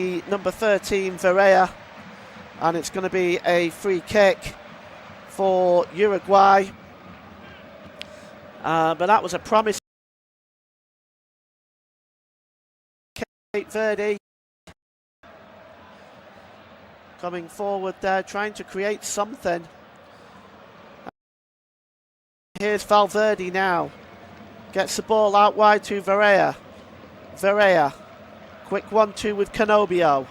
number 13, Verde, and it's going to be a free kick for Uruguay. But that was a promise. Cape Verde coming forward there, trying to create something. Here's Valverde now. Gets the ball out wide to Verde. Verde. Quick 1-2 with Canobio.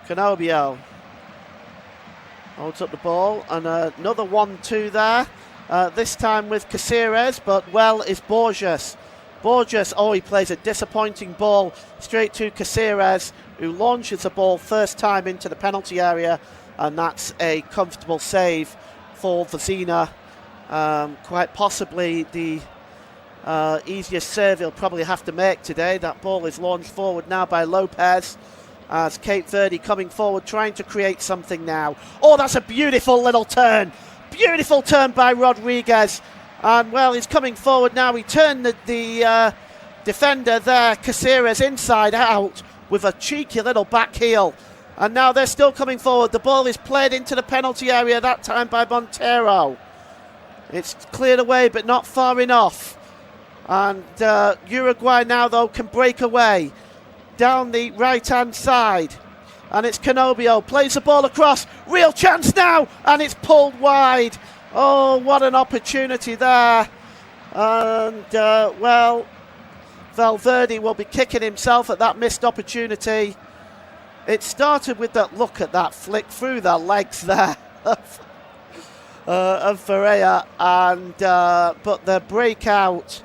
Canobio holds up the ball, and another 1-2 there. This time with Caceres, but well is Borges. Borges, he plays a disappointing ball straight to Caceres, who launches the ball first time into the penalty area, and that's a comfortable save for Vecina. Quite possibly the easiest save he'll probably have to make today. That ball is launched forward now by Lopez, as Cape Verde coming forward, trying to create something now. Oh, that's a beautiful little turn. Beautiful turn by Rodriguez. And, well, he's coming forward now. He turned the defender there, Caceres, inside out with a cheeky little back heel. And now they're still coming forward. The ball is played into the penalty area, that time by Montero. It's cleared away, but not far enough. And Uruguay now, though, can break away down the right-hand side. And it's Canobio, plays the ball across. Real chance now, and it's pulled wide. Oh, what an opportunity there. And, well, Valverde will be kicking himself at that missed opportunity. It started with that, look at that flick through the legs there of Verde. And, but the breakout,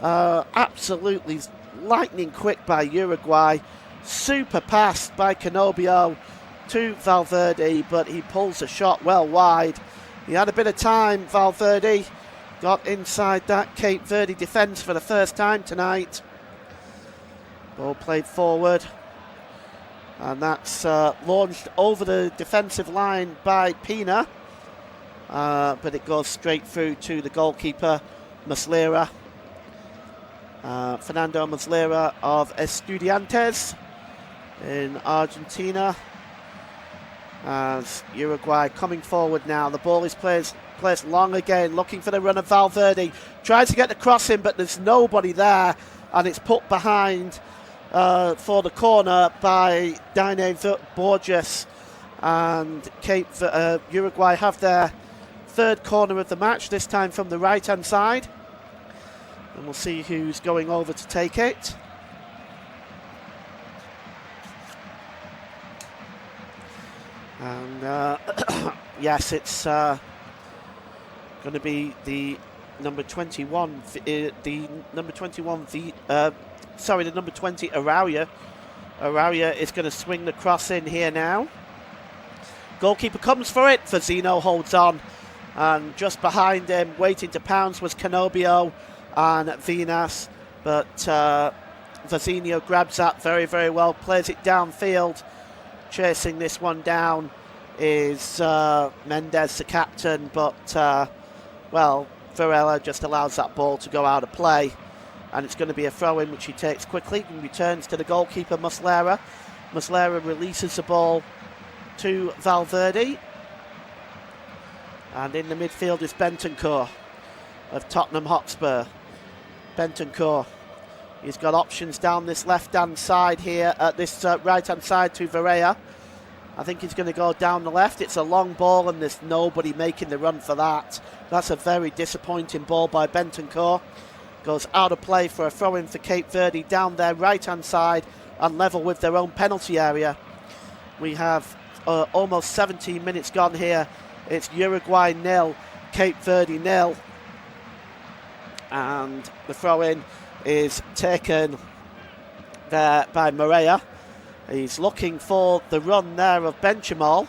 absolutely lightning quick by Uruguay. Super pass by Canobio to Valverde, but he pulls a shot well wide. He had a bit of time, Valverde. Got inside that Cape Verde defence for the first time tonight. Ball played forward. And that's launched over the defensive line by Pina. But it goes straight through to the goalkeeper, Muslera. Fernando Muslera of Estudiantes in Argentina. As Uruguay coming forward now. The ball is placed long again, looking for the run of Valverde. Tries to get the cross in, but there's nobody there. And it's put behind for the corner by Dine Borges. And Uruguay have their third corner of the match, this time from the right-hand side. And we'll see who's going over to take it. And yes, it's going to be the number 21. The number 20 Araujo. Araujo is going to swing the cross in here now. Goalkeeper comes for it. Vecino holds on, and just behind him, waiting to pounce, was Canobio and Vinas, but Vecino grabs that very, very well, plays it downfield. Chasing this one down is Mendes, the captain, but, well, Varela just allows that ball to go out of play, and it's going to be a throw-in, which he takes quickly and returns to the goalkeeper, Muslera. Muslera releases the ball to Valverde, and in the midfield is Bentancur of Tottenham Hotspur. Bentancur, he's got options down this left-hand side here, this right-hand side to Verde. I think he's going to go down the left. It's a long ball, and there's nobody making the run for that. That's a very disappointing ball by Bentancur. Goes out of play for a throw-in for Cape Verde down their right-hand side and level with their own penalty area. We have almost 17 minutes gone here. It's Uruguay 0, Cape Verde 0. And the throw-in is taken there by Moreira. He's looking for the run there of Benchamal,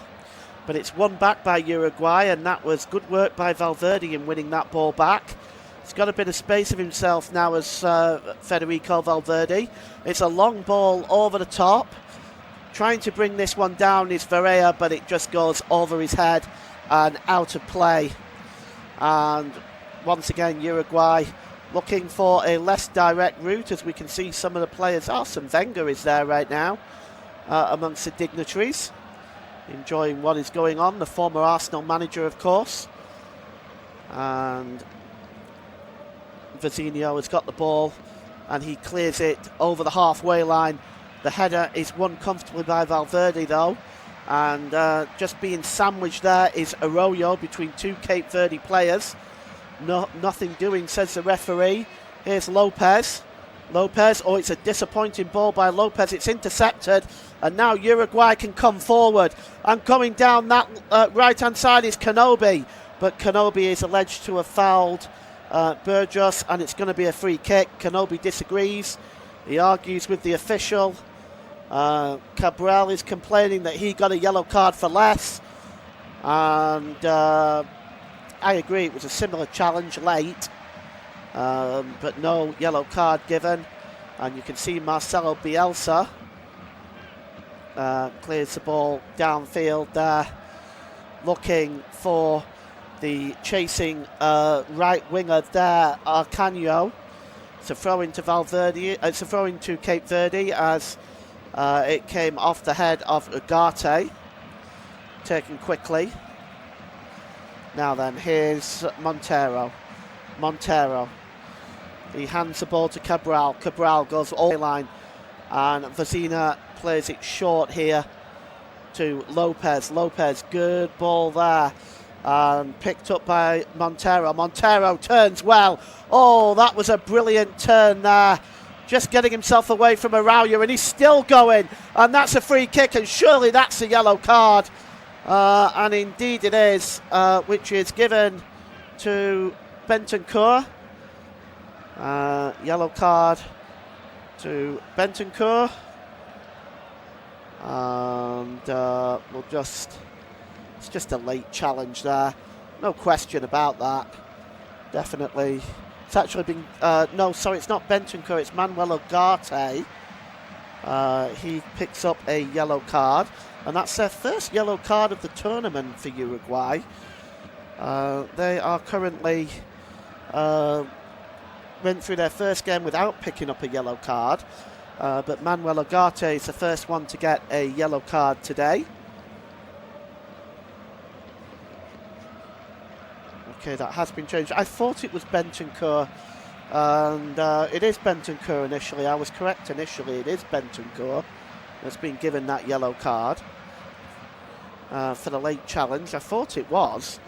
but it's won back by Uruguay, and that was good work by Valverde in winning that ball back. He's got a bit of space of himself now as Federico Valverde. It's a long ball over the top. Trying to bring this one down is Verde, but it just goes over his head and out of play. And once again, Uruguay looking for a less direct route, as we can see some of the players. Arsene Wenger is there right now. amongst the dignitaries, enjoying what is going on. The former Arsenal manager, of course. And Vecino has got the ball and he clears it over the halfway line. The header is won comfortably by Valverde though, and just being sandwiched there is Arroyo between two Cape Verde players. Nothing doing, says the referee. Here's Lopez. Oh, it's a disappointing ball by Lopez. It's intercepted, and now Uruguay can come forward. And coming down that right-hand side is Kenobi, but Kenobi is alleged to have fouled Burgos, and it's going to be a free kick. Kenobi disagrees. He argues with the official. Cabral is complaining that he got a yellow card for less, and I agree, it was a similar challenge late, but no yellow card given. And you can see Marcelo Bielsa clears the ball downfield there, looking for the chasing right winger there, Arcaño. It's a throw into Valverde. It's a throw into Cape Verde as it came off the head of Ugarte, taken quickly. Now then, here's Montero. He hands the ball to Cabral. Cabral goes all the line, and Vecino plays it short here to Lopez. Lopez, good ball there, and picked up by Montero. Montero turns well. Oh, that was a brilliant turn there. Just getting himself away from Araujo, and he's still going, and that's a free kick, and surely that's a yellow card. And indeed it is, which is given to Bentancur. Yellow card to Bentancur. And it's just a late challenge there. No question about that. Definitely. It's actually been, no, sorry, it's not Bentancur, it's Manuel Ugarte. He picks up a yellow card, and that's their first yellow card of the tournament for Uruguay. They are currently went through their first game without picking up a yellow card, but Manuel Ugarte is the first one to get a yellow card today. Okay, that has been changed. I thought it was Bentancur, and it is Bentancur initially. I was correct initially. It is Bentancur that's been given that yellow card for the late challenge. I thought it was,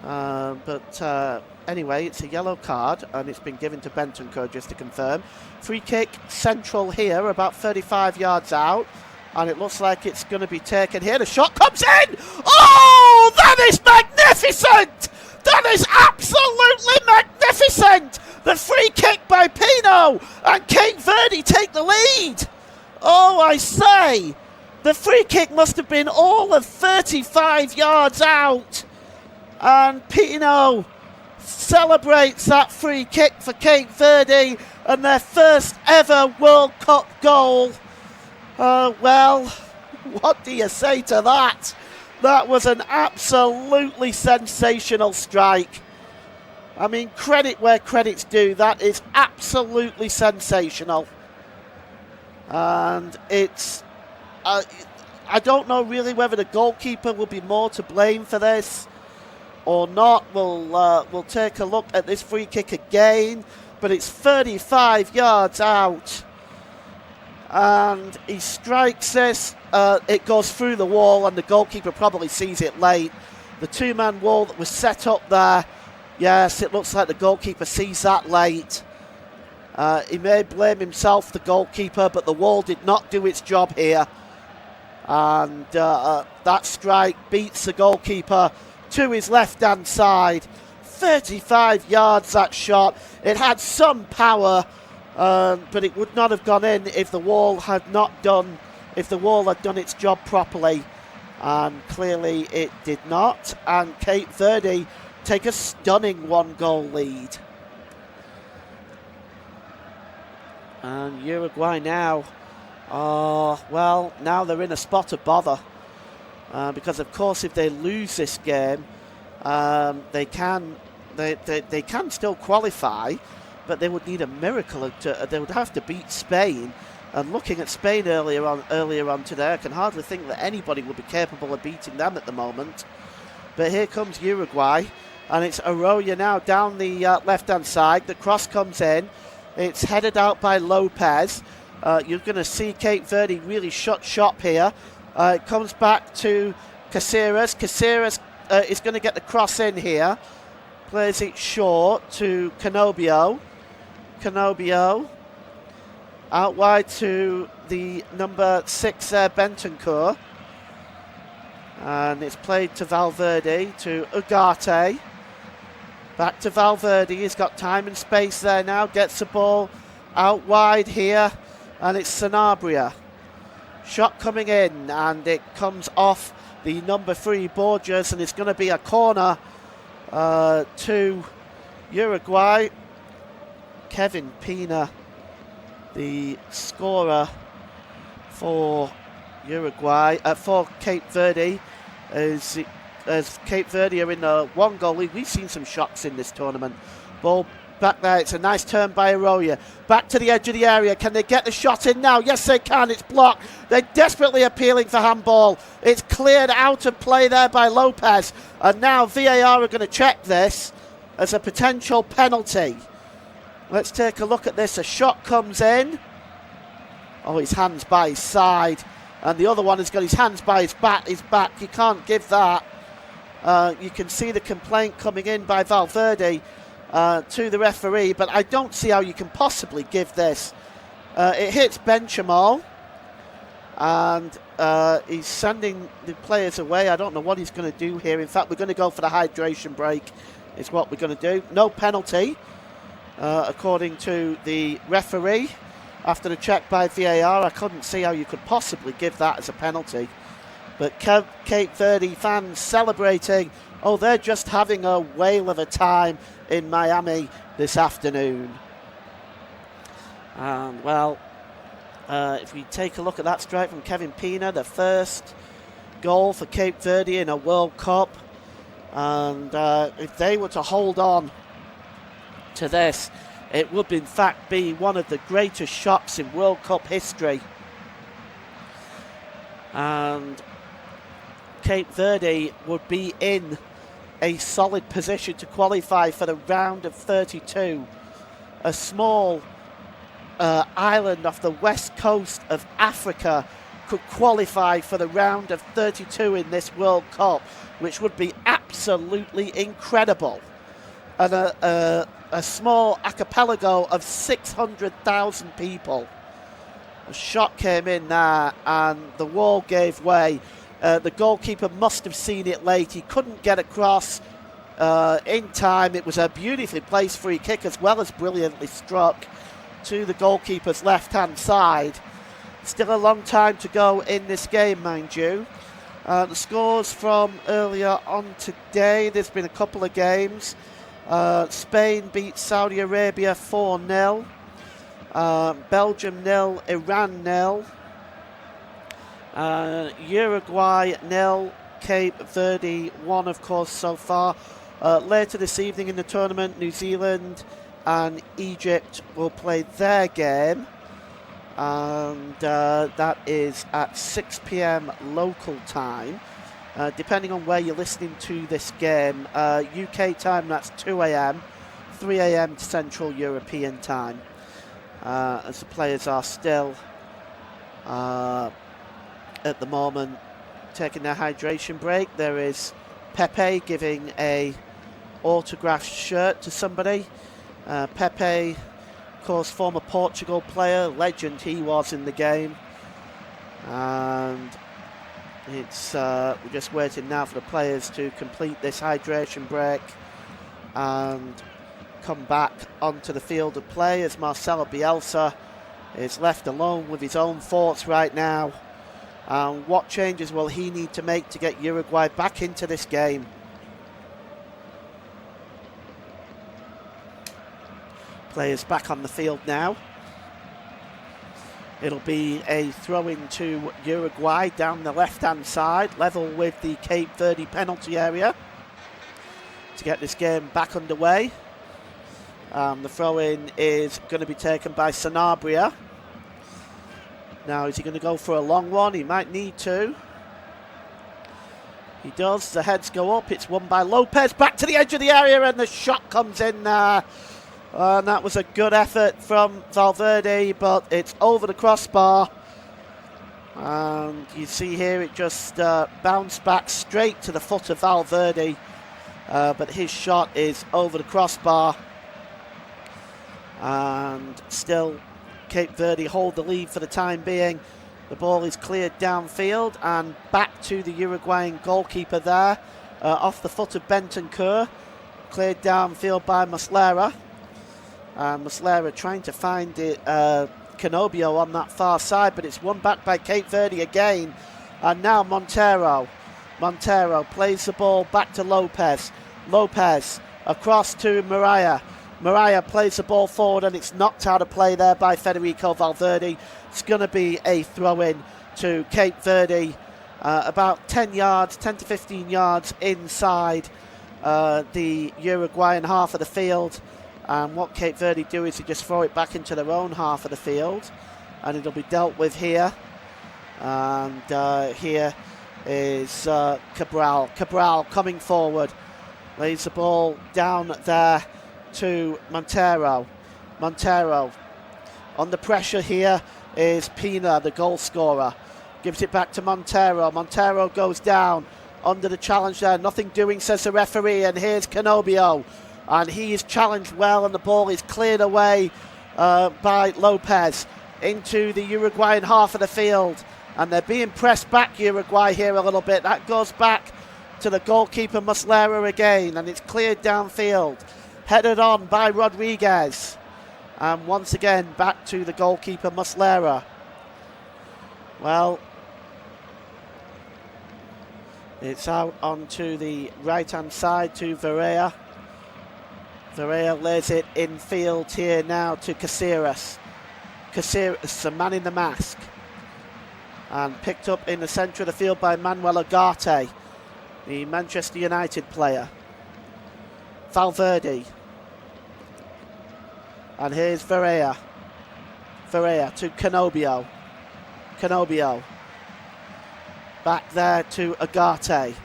but anyway, it's a yellow card, and it's been given to Bentancur, just to confirm. Free kick central here, about 35 yards out, and it looks like it's going to be taken here. The shot comes in! Oh, that is magnificent! That is absolutely magnificent! The free kick by Pino, and Cape Verde take the lead. Oh, I say, the free kick must have been all of 35 yards out, and Pino celebrates that free kick for Cape Verde and their first ever World Cup goal. Well, what do you say to that? That was an absolutely sensational strike. I mean, credit where credit's due. That is absolutely sensational. And it's... I don't know really whether the goalkeeper will be more to blame for this or not. We'll take a look at this free kick again. But it's 35 yards out. And he strikes this. It goes through the wall, and the goalkeeper probably sees it late. The two-man wall that was set up there, yes, it looks like the goalkeeper sees that late. He may blame himself, the goalkeeper, but the wall did not do its job here. And that strike beats the goalkeeper to his left-hand side. 35 yards, that shot. It had some power, but it would not have gone in if the wall had done its job properly, and clearly it did not. And Cape Verde take a stunning one-goal lead. And Uruguay now, now they're in a spot of bother, because of course if they lose this game, they can still qualify, but they would need a miracle. They would have to beat Spain And looking at Spain earlier on today, I can hardly think that anybody would be capable of beating them at the moment. But here comes Uruguay, and it's Arroyo now down the left-hand side. The cross comes in. It's headed out by Lopez. You're going to see Cape Verde really shut shop here. It comes back to Caceres. Caceres is going to get the cross in here. Plays it short to Canobio. Canobio out wide to the number 6 there, Bentancur. And it's played to Valverde, to Ugarte. Back to Valverde. He's got time and space there now. Gets the ball out wide here. And it's Sanabria. Shot coming in, and it comes off the number 3, Borges, and it's going to be a corner to Uruguay. Kevin Pina, the scorer for Uruguay, for Cape Verde, as Cape Verde are in a 1-goal lead. We've seen some shocks in this tournament. Ball back there, it's a nice turn by Arroyo. Back to the edge of the area. Can they get the shot in now? Yes, they can. It's blocked. They're desperately appealing for handball. It's cleared out of play there by Lopez. And now VAR are going to check this as a potential penalty. Let's take a look at this. A shot comes in. Oh, his hand's by his side. And the other one has got his hands by his back. You can't give that. You can see the complaint coming in by Valverde to the referee, but I don't see how you can possibly give this. It hits Benchamal, and he's sending the players away. I don't know what he's going to do here. In fact, we're going to go for the hydration break, is what we're going to do. No penalty, according to the referee. After the check by VAR, I couldn't see how you could possibly give that as a penalty. But Cape Verde fans celebrating. Oh, they're just having a whale of a time in Miami this afternoon. And, well, if we take a look at that strike from Kevin Pina, the first goal for Cape Verde in a World Cup. And if they were to hold on to this, it would in fact be one of the greatest shocks in World Cup history. And Cape Verde would be in a solid position to qualify for the round of 32. A small island off the west coast of Africa could qualify for the round of 32 in this World Cup, which would be absolutely incredible. And a small archipelago of 600,000 people. A shot came in there and the wall gave way. The goalkeeper must have seen it late. He couldn't get across in time. It was a beautifully placed free kick as well as brilliantly struck to the goalkeeper's left-hand side. Still a long time to go in this game, mind you. The scores from earlier on today, there's been a couple of games. Spain beat Saudi Arabia 4-0. Belgium 0, Iran 0. Uruguay 0, Cape Verde 1, of course, so far. Later this evening in the tournament, New Zealand and Egypt will play their game. And that is at 6 p.m. local time. Depending on where you're listening to this game, UK time, that's 2 a.m., 3 a.m. Central European time. As the players are still, at the moment, taking their hydration break. There is Pepe giving a autographed shirt to somebody. Pepe, of course, former Portugal player, legend he was in the game. And it's we're just waiting now for the players to complete this hydration break and come back onto the field of play as Marcelo Bielsa is left alone with his own thoughts right now. What changes will he need to make to get Uruguay back into this game? Players back on the field now. It'll be a throw-in to Uruguay down the left-hand side, level with the Cape Verde penalty area to get this game back underway. The throw-in is going to be taken by Sanabria. Now, is he going to go for a long one? He might need to. He does. The heads go up. It's won by Lopez. Back to the edge of the area, and the shot comes in there. And that was a good effort from Valverde, but it's over the crossbar. And you see here it just bounced back straight to the foot of Valverde. But his shot is over the crossbar. And still, Cape Verde hold the lead for the time being. The ball is cleared downfield and back to the Uruguayan goalkeeper there. Off the foot of Bentancur. Cleared downfield by Muslera. Muslera trying to find it, Canobio on that far side, but it's won back by Cape Verde again. And now Montero. Montero plays the ball back to Lopez. Lopez across to Mariah. Mariah plays the ball forward, and it's knocked out of play there by Federico Valverde. It's going to be a throw-in to Cape Verde, about 10 to 15 yards inside the Uruguayan half of the field. And what Cape Verde do is they just throw it back into their own half of the field, and it'll be dealt with here. And here is Cabral. Cabral coming forward, lays the ball down there to Montero. Montero under pressure here is Pina, the goal scorer. Gives it back to Montero. Montero goes down under the challenge there. Nothing doing, says the referee. And here's Canobio. And he is challenged well, and the ball is cleared away by Lopez into the Uruguayan half of the field. And they're being pressed back, Uruguay, here a little bit. That goes back to the goalkeeper Muslera again, and it's cleared downfield. Headed on by Rodriguez. And once again, back to the goalkeeper Muslera. Well, it's out onto the right-hand side to Varea. Varea lays it in field here now to Caceres. Caceres, a man in the mask. And picked up in the centre of the field by Manuel Ugarte, the Manchester United player. Valverde. And here's Varea. Varea to Canobio. Canobio. Back there to Ugarte.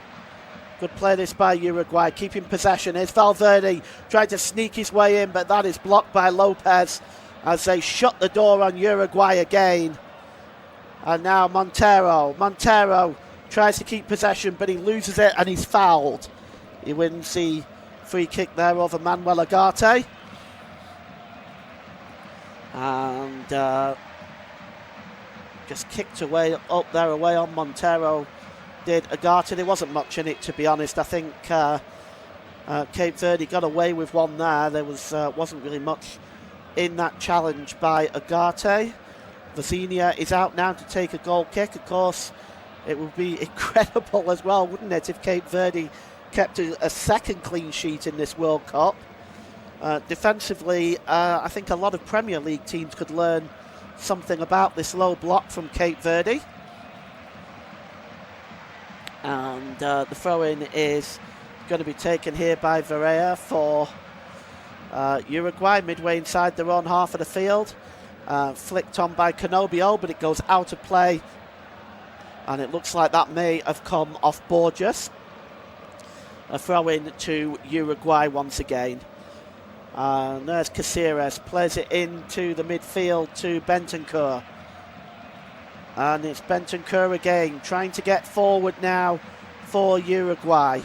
Good play this by Uruguay, keeping possession. Here's Valverde trying to sneak his way in, but that is blocked by Lopez as they shut the door on Uruguay again. And now Montero. Montero tries to keep possession, but he loses it and he's fouled. He wins the free kick there over Manuel Ugarte. And just kicked away up there away on Montero did Ugarte. There wasn't much in it, to be honest. I think Cape Verde got away with one there. There wasn't really much in that challenge by Ugarte. Vazinia is out now to take a goal kick. Of course, it would be incredible as well, wouldn't it, if Cape Verde kept a second clean sheet in this World Cup. Defensively, I think a lot of Premier League teams could learn something about this low block from Cape Verde. And the throw-in is going to be taken here by Varea for Uruguay, midway inside their own half of the field. Flicked on by Canobio, but it goes out of play. And it looks like that may have come off Borges. A throw-in to Uruguay once again. And there's Caceres, plays it into the midfield to Bentancur. And it's Bentancur again, trying to get forward now for Uruguay.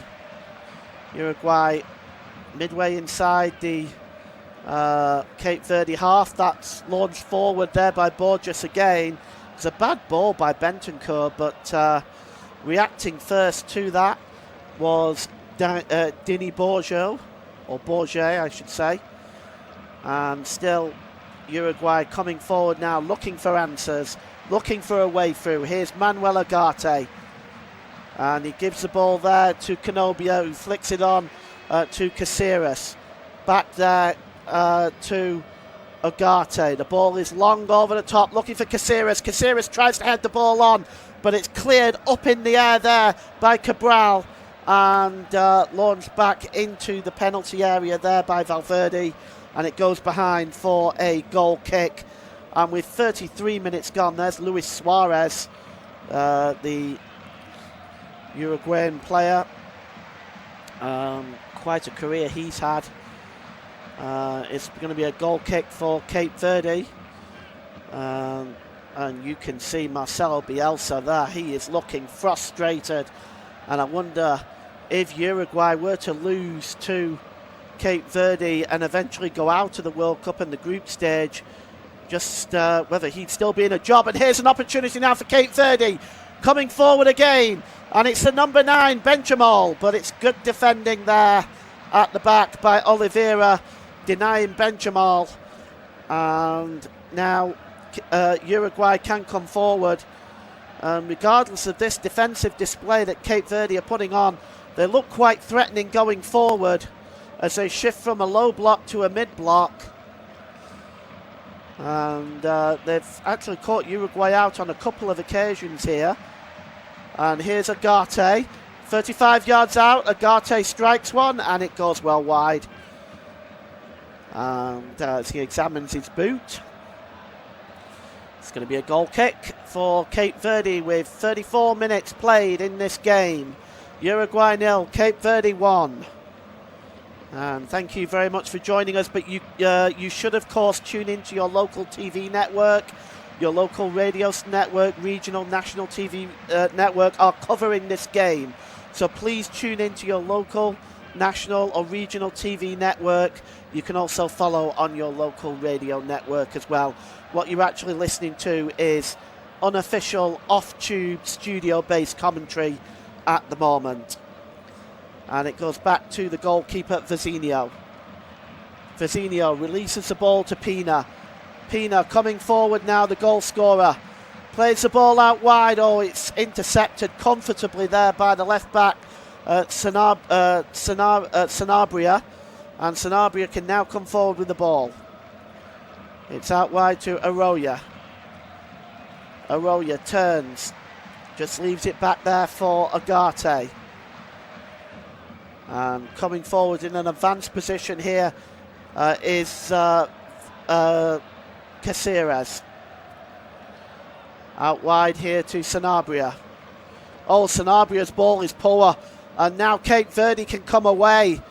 Uruguay midway inside the Cape Verde half. That's launched forward there by Borges again. It's a bad ball by Bentancur, but reacting first to that was Dini Borjo, or Borget I should say. And still Uruguay coming forward now, looking for answers, looking for a way through. Here's Manuel Ugarte. And he gives the ball there to Canobio, who flicks it on to Caceres. Back there to Ugarte. The ball is long over the top, looking for Caceres. Caceres tries to head the ball on, but it's cleared up in the air there by Cabral. And launched back into the penalty area there by Valverde. And it goes behind for a goal kick. And with 33 minutes gone, there's Luis Suarez, the Uruguayan player. Quite a career he's had. It's going to be a goal kick for Cape Verde. And you can see Marcelo Bielsa there. He is looking frustrated. And I wonder if Uruguay were to lose to Cape Verde and eventually go out of the World Cup in the group stage, just whether he'd still be in a job. And here's an opportunity now for Cape Verde, coming forward again. And it's the number 9, Benjamal. But it's good defending there at the back by Oliveira, denying Benjamal. And now Uruguay can come forward. Regardless of this defensive display that Cape Verde are putting on, they look quite threatening going forward as they shift from a low block to a mid block. And they've actually caught Uruguay out on a couple of occasions here. And here's Agate, 35 yards out. Agate strikes one and it goes well wide. And as he examines his boot, it's going to be a goal kick for Cape Verde with 34 minutes played in this game. Uruguay 0, Cape Verde 1. And thank you very much for joining us. But you should, of course, tune into your local TV network. Your local radio network, regional, national TV network are covering this game. So please tune into your local, national or regional TV network. You can also follow on your local radio network as well. What you're actually listening to is unofficial, off-tube, studio-based commentary at the moment. And it goes back to the goalkeeper, Vizinho. Vizinho releases the ball to Pina. Pina coming forward now, the goal scorer. Plays the ball out wide. Oh, it's intercepted comfortably there by the left-back, Sanabria. And Sanabria can now come forward with the ball. It's out wide to Arroyo. Arroyo turns. Just leaves it back there for Agate. And coming forward in an advanced position here is Caceres. Out wide here to Sanabria. Oh, Sanabria's ball is poor. And now Cape Verde can come away.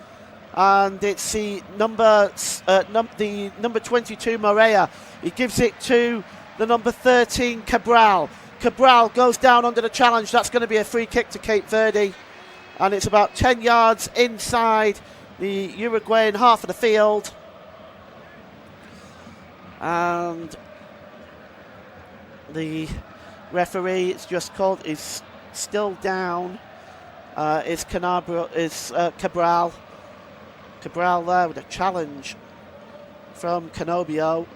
And it's the number 22 Morea. He gives it to the number 13 Cabral. Cabral goes down under the challenge. That's going to be a free kick to Cape Verde. And it's about 10 yards inside the Uruguayan half of the field. And the referee, it's just called, is still down. Is Cabral. Cabral there with a challenge from Canobio.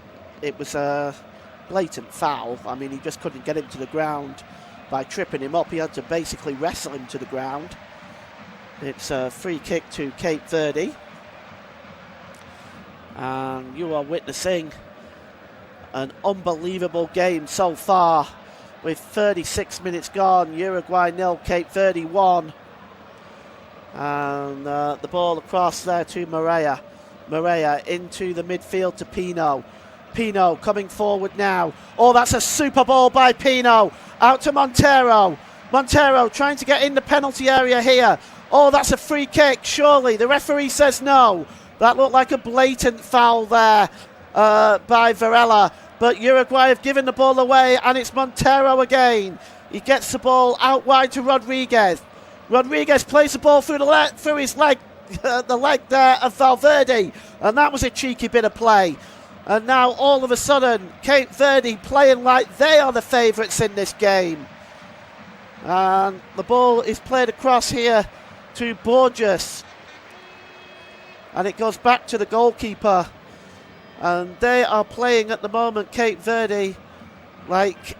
It was a blatant foul. I mean, he just couldn't get him to the ground by tripping him up. He had to basically wrestle him to the ground. It's a free kick to Cape Verde. And you are witnessing an unbelievable game so far with 36 minutes gone. Uruguay 0, Cape Verde 1. And the ball across there to Morea. Morea into the midfield to Pino. Pino coming forward now. Oh, that's a super ball by Pino. Out to Montero. Montero trying to get in the penalty area here. Oh, that's a free kick, surely. The referee says no. That looked like a blatant foul there by Varela. But Uruguay have given the ball away, and it's Montero again. He gets the ball out wide to Rodriguez. Rodriguez plays the ball through his leg, the leg there of Valverde. And that was a cheeky bit of play. And now all of a sudden, Cape Verde playing like they are the favourites in this game. And the ball is played across here to Borges. And it goes back to the goalkeeper. And they are playing at the moment, Cape Verde, like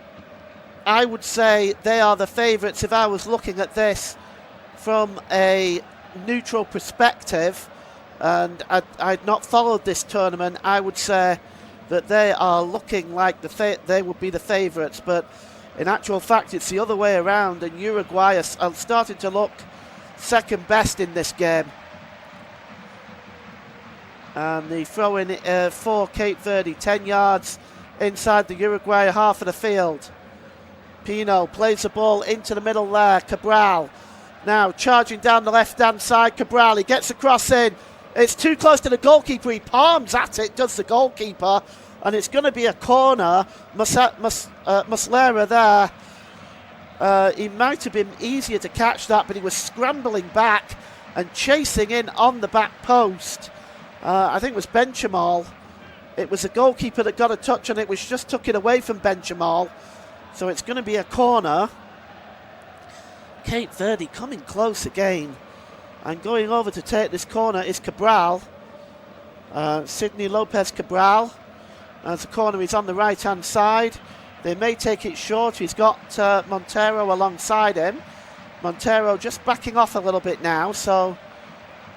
I would say they are the favourites if I was looking at this from a neutral perspective. And I'd not followed this tournament. I would say that they are looking like they would be the favourites. But in actual fact, it's the other way around. And Uruguay are starting to look second best in this game. And the throw in for Cape Verde, 10 yards inside the Uruguay half of the field. Pino plays the ball into the middle there. Cabral now charging down the left-hand side. Cabral, he gets the cross in. It's too close to the goalkeeper. He palms at it, does the goalkeeper. And it's going to be a corner. Muslera there. He might have been easier to catch that, but he was scrambling back and chasing in on the back post. I think it was Benchamal. It was the goalkeeper that got a touch on it, which just took it away from Benchamal. So it's going to be a corner. Cape Verde coming close again. And going over to take this corner is Cabral. Sidney Lopez Cabral. As the corner is on the right-hand side. They may take it short. He's got Montero alongside him. Montero just backing off a little bit now. So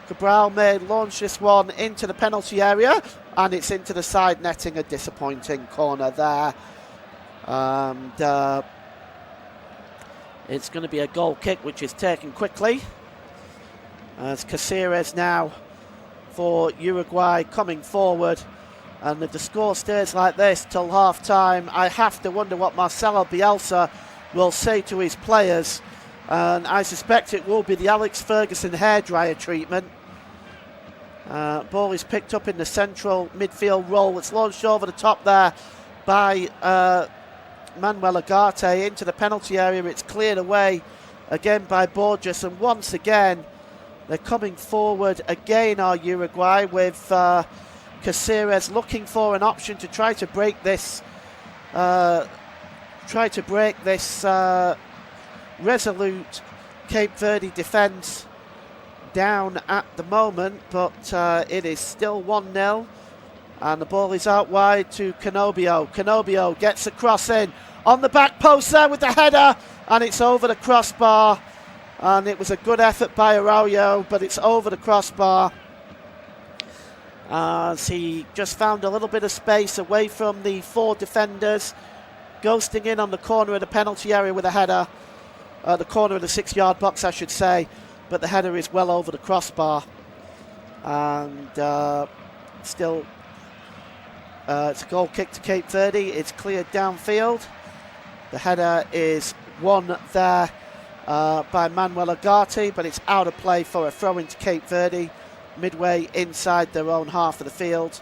Cabral may launch this one into the penalty area. And it's into the side netting. A disappointing corner there. And it's going to be a goal kick, which is taken quickly. As Caceres now for Uruguay coming forward. And if the score stays like this till half-time, I have to wonder what Marcelo Bielsa will say to his players. And I suspect it will be the Alex Ferguson hairdryer treatment. Ball is picked up in the central midfield role. It's launched over the top there by Manuel Ugarte into the penalty area. It's cleared away again by Borges. And once again, they're coming forward again, are Uruguay, with Caceres looking for an option to try to break this resolute Cape Verde defence down at the moment, but it is still 1-0 and the ball is out wide to Canobio. Canobio gets a cross in on the back post there with the header, and it's over the crossbar, and it was a good effort by Araujo, but it's over the crossbar as he just found a little bit of space away from the 4 defenders, ghosting in on the corner of the penalty area with a header, the corner of the 6-yard box I should say, but the header is well over the crossbar, and still it's a goal kick to Cape Verde. It's cleared downfield. The header is won there by Manuel Ugarte, but it's out of play for a throw into Cape Verde midway inside their own half of the field.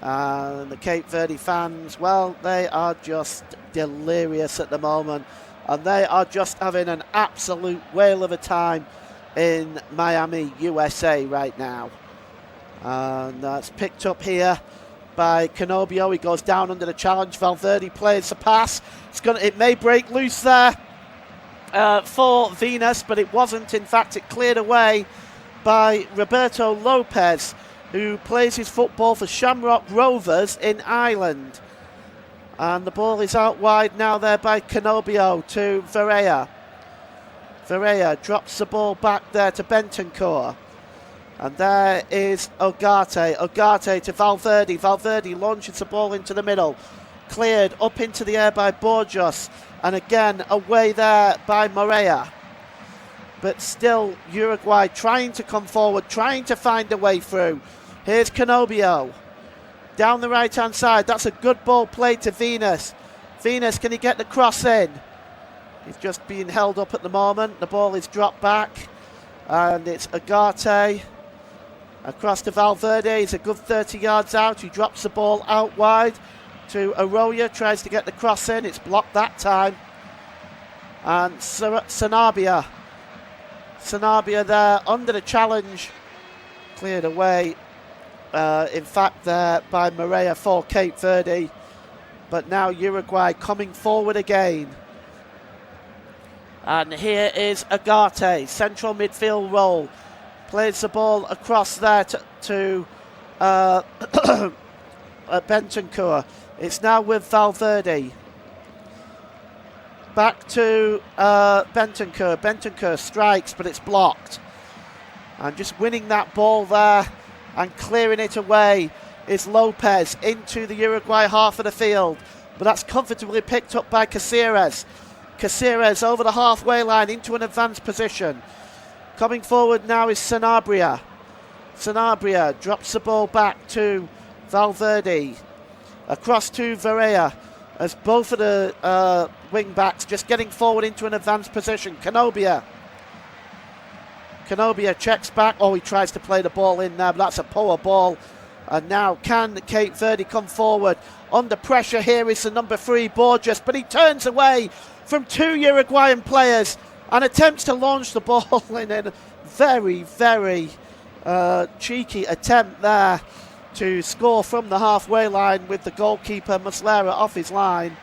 And the Cape Verde fans, well, they are just delirious at the moment, and they are just having an absolute whale of a time in Miami, USA right now. And that's picked up here by Canobio. He goes down under the challenge. Valverde plays the pass. It may break loose there for Venus, but it wasn't. In fact, it cleared away by Roberto Lopez, who plays his football for Shamrock Rovers in Ireland. And the ball is out wide now there by Canobio to Verrea. Verrea drops the ball back there to Bentancur. And there is Ugarte. Ugarte to Valverde. Valverde launches the ball into the middle. Cleared up into the air by Borges. And again away there by Morea. But still Uruguay trying to come forward, trying to find a way through. Here's Canobio. Down the right-hand side. That's a good ball played to Venus. Venus, can he get the cross in? He's just being held up at the moment. The ball is dropped back. And it's Ugarte. Across to Valverde. He's a good 30 yards out. He drops the ball out wide to Arroyo. Tries to get the cross in. It's blocked that time. And Sanabria. Sanabria there under the challenge. Cleared away. In fact, there by Morea for Cape Verde. But now Uruguay coming forward again. And here is Ugarte. Central midfield role. Plays the ball across there to Bentancur. It's now with Valverde. Back to Bentancur. Bentancur strikes, but it's blocked. And just winning that ball there and clearing it away is Lopez into the Uruguay half of the field. But that's comfortably picked up by Caceres. Caceres over the halfway line into an advanced position. Coming forward now is Sanabria. Sanabria drops the ball back to Valverde. Across to Varea, as both of the wing backs just getting forward into an advanced position. Canobia checks back. Oh, he tries to play the ball in there, but that's a poor ball. And now can Cape Verde come forward? Under pressure here is the number 3, Borges, but he turns away from 2 Uruguayan players and attempts to launch the ball in a very, very cheeky attempt there to score from the halfway line with the goalkeeper Muslera off his line.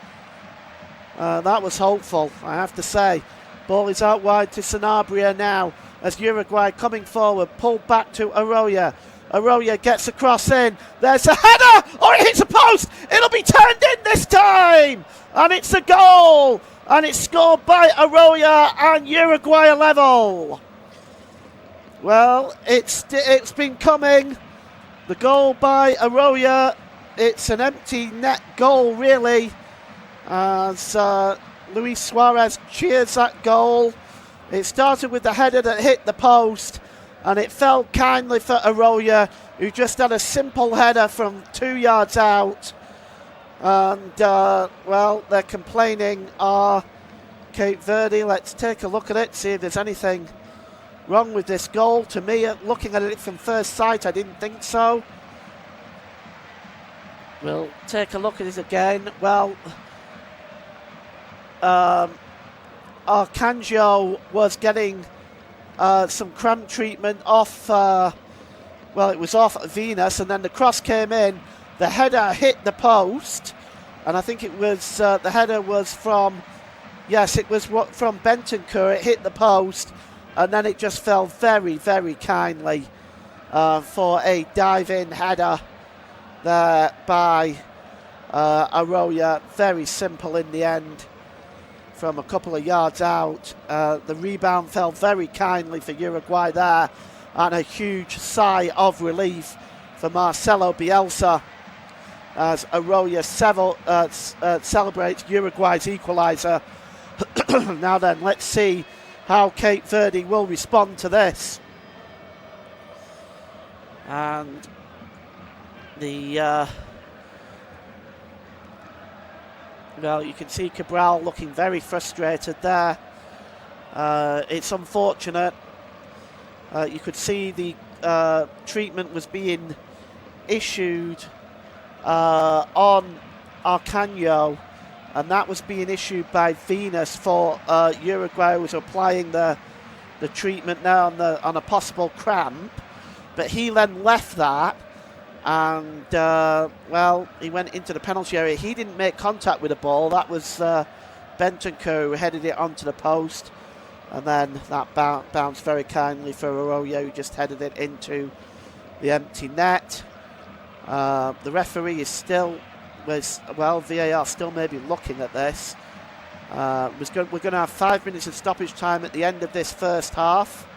That was hopeful, I have to say. Ball is out wide to Sanabria now as Uruguay coming forward, pulled back to Arroyo. Arroyo gets a cross in. There's a header! Oh, it hits a post! It'll be turned in this time! And it's a goal! And it's scored by Arroyo, and Uruguay are level. Well, it's been coming. The goal by Arroyo. It's an empty net goal, really. As Luis Suarez cheers that goal. It started with the header that hit the post, and it fell kindly for Arroyo, who just had a simple header from 2 yards out. And, well, they're complaining are Cape Verde. Let's take a look at it, see if there's anything wrong with this goal. To me, looking at it from first sight, I didn't think so. We'll take a look at it again. Well, Arcangio was getting some cramp treatment off, well, it was off Venus, and then the cross came in. The header hit the post, and I think it was, the header was from, yes, it was from Bentancur. It hit the post, and then it just fell very, very kindly for a dive-in header there by Arroyo. Very simple in the end from a couple of yards out. The rebound fell very kindly for Uruguay there, and a huge sigh of relief for Marcelo Bielsa as Arroyo celebrates Uruguay's equaliser. Now then, let's see how Cape Verde will respond to this. And the well, you can see Cabral looking very frustrated there. It's unfortunate. You could see the treatment was being issued on Arcangio, and that was being issued by Venus for Uruguay, who was applying the treatment now on a possible cramp. But he then left that, and well, he went into the penalty area. He didn't make contact with the ball. That was Bentancur who headed it onto the post, and then that bounced very kindly for Arroyo, who just headed it into the empty net. The referee is still, well, VAR still maybe looking at this. We're going to have 5 minutes of stoppage time at the end of this first half.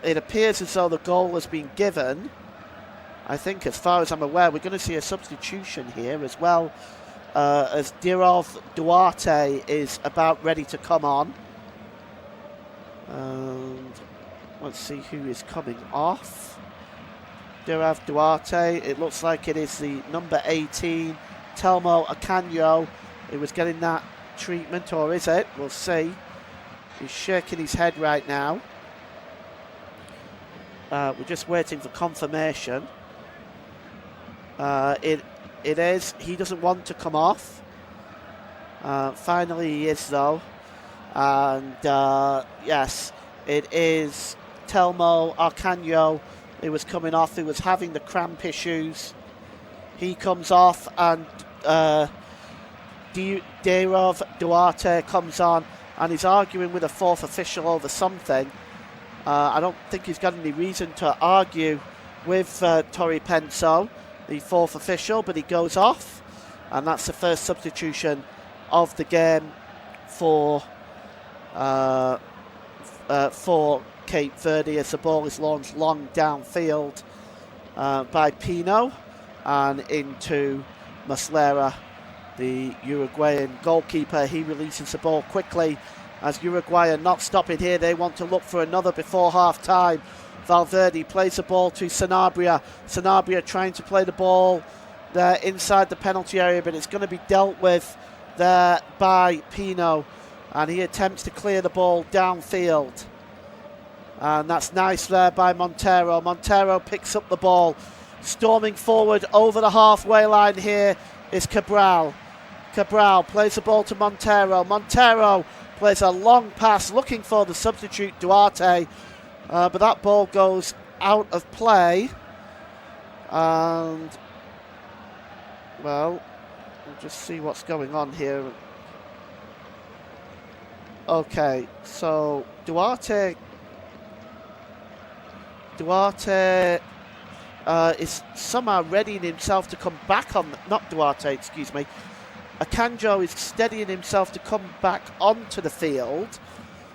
It appears as though the goal has been given. I think, as far as I'm aware, we're going to see a substitution here as well, as Dirov Duarte is about ready to come on. And let's see who is coming off. Dirov Duarte, it looks like it is the number 18, Telmo Acanio, who was getting that treatment, or is it? We'll see. He's shaking his head right now. We're just waiting for confirmation. It is. He doesn't want to come off. Finally, he is, though. And yes, it is Telmo Arcangio who was coming off, who was having the cramp issues. He comes off, and Dirov Duarte comes on, and he's arguing with a fourth official over something. I don't think he's got any reason to argue with Torri Penso, the fourth official, but he goes off, and that's the first substitution of the game for Cape Verde, as the ball is launched long downfield by Pino and into Muslera, the Uruguayan goalkeeper. He releases the ball quickly, as Uruguay are not stopping here. They want to look for another before half-time. Valverde plays the ball to Sanabria. Sanabria trying to play the ball there inside the penalty area, but it's going to be dealt with there by Pino, and he attempts to clear the ball downfield. And that's nice there by Montero. Montero picks up the ball. Storming forward over the halfway line here is Cabral. Cabral plays the ball to Montero. Montero plays a long pass looking for the substitute Duarte, but that ball goes out of play. And, well, we'll just see what's going on here. Okay, so Duarte is somehow readying himself to come back on, not Duarte, excuse me. Akanjo is steadying himself to come back onto the field.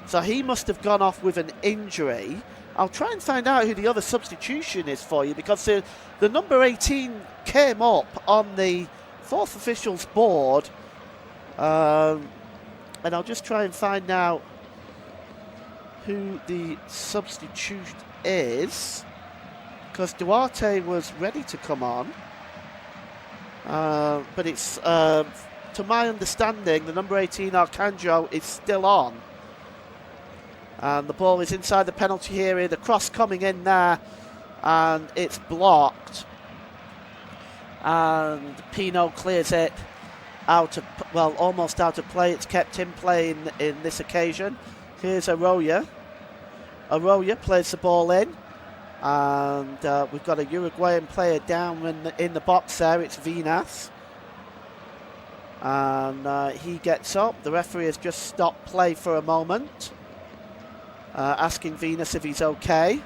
So he must have gone off with an injury. I'll try and find out who the other substitution is for you, because the number 18 came up on the fourth officials board. And I'll just try and find out who the substitute is, because Duarte was ready to come on. But it's, to my understanding, the number 18 Arcanjo is still on. And the ball is inside the penalty area. The cross coming in there, and it's blocked. And Pino clears it out of, well, almost out of play. It's kept in play in this occasion. Here's Arroyo. Arroyo plays the ball in. And we've got a Uruguayan player down in the box there. It's Vinas. And he gets up. The referee has just stopped play for a moment, asking Venus if he's okay.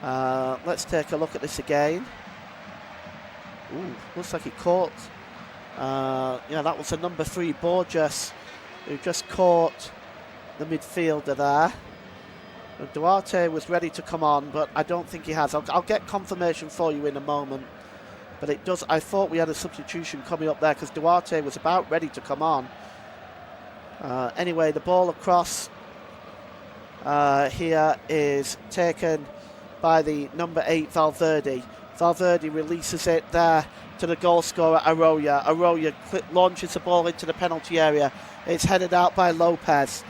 Let's take a look at this again. Ooh, looks like he caught. Yeah, that was the number 3 Borges, who just caught the midfielder there. And Duarte was ready to come on, but I don't think he has. I'll get confirmation for you in a moment. But it does. I thought we had a substitution coming up there, because Duarte was about ready to come on. Anyway, the ball across here is taken by the number 8 Valverde. Valverde releases it there to the goal scorer Arroyo. Arroyo launches the ball into the penalty area. It's headed out by Lopez.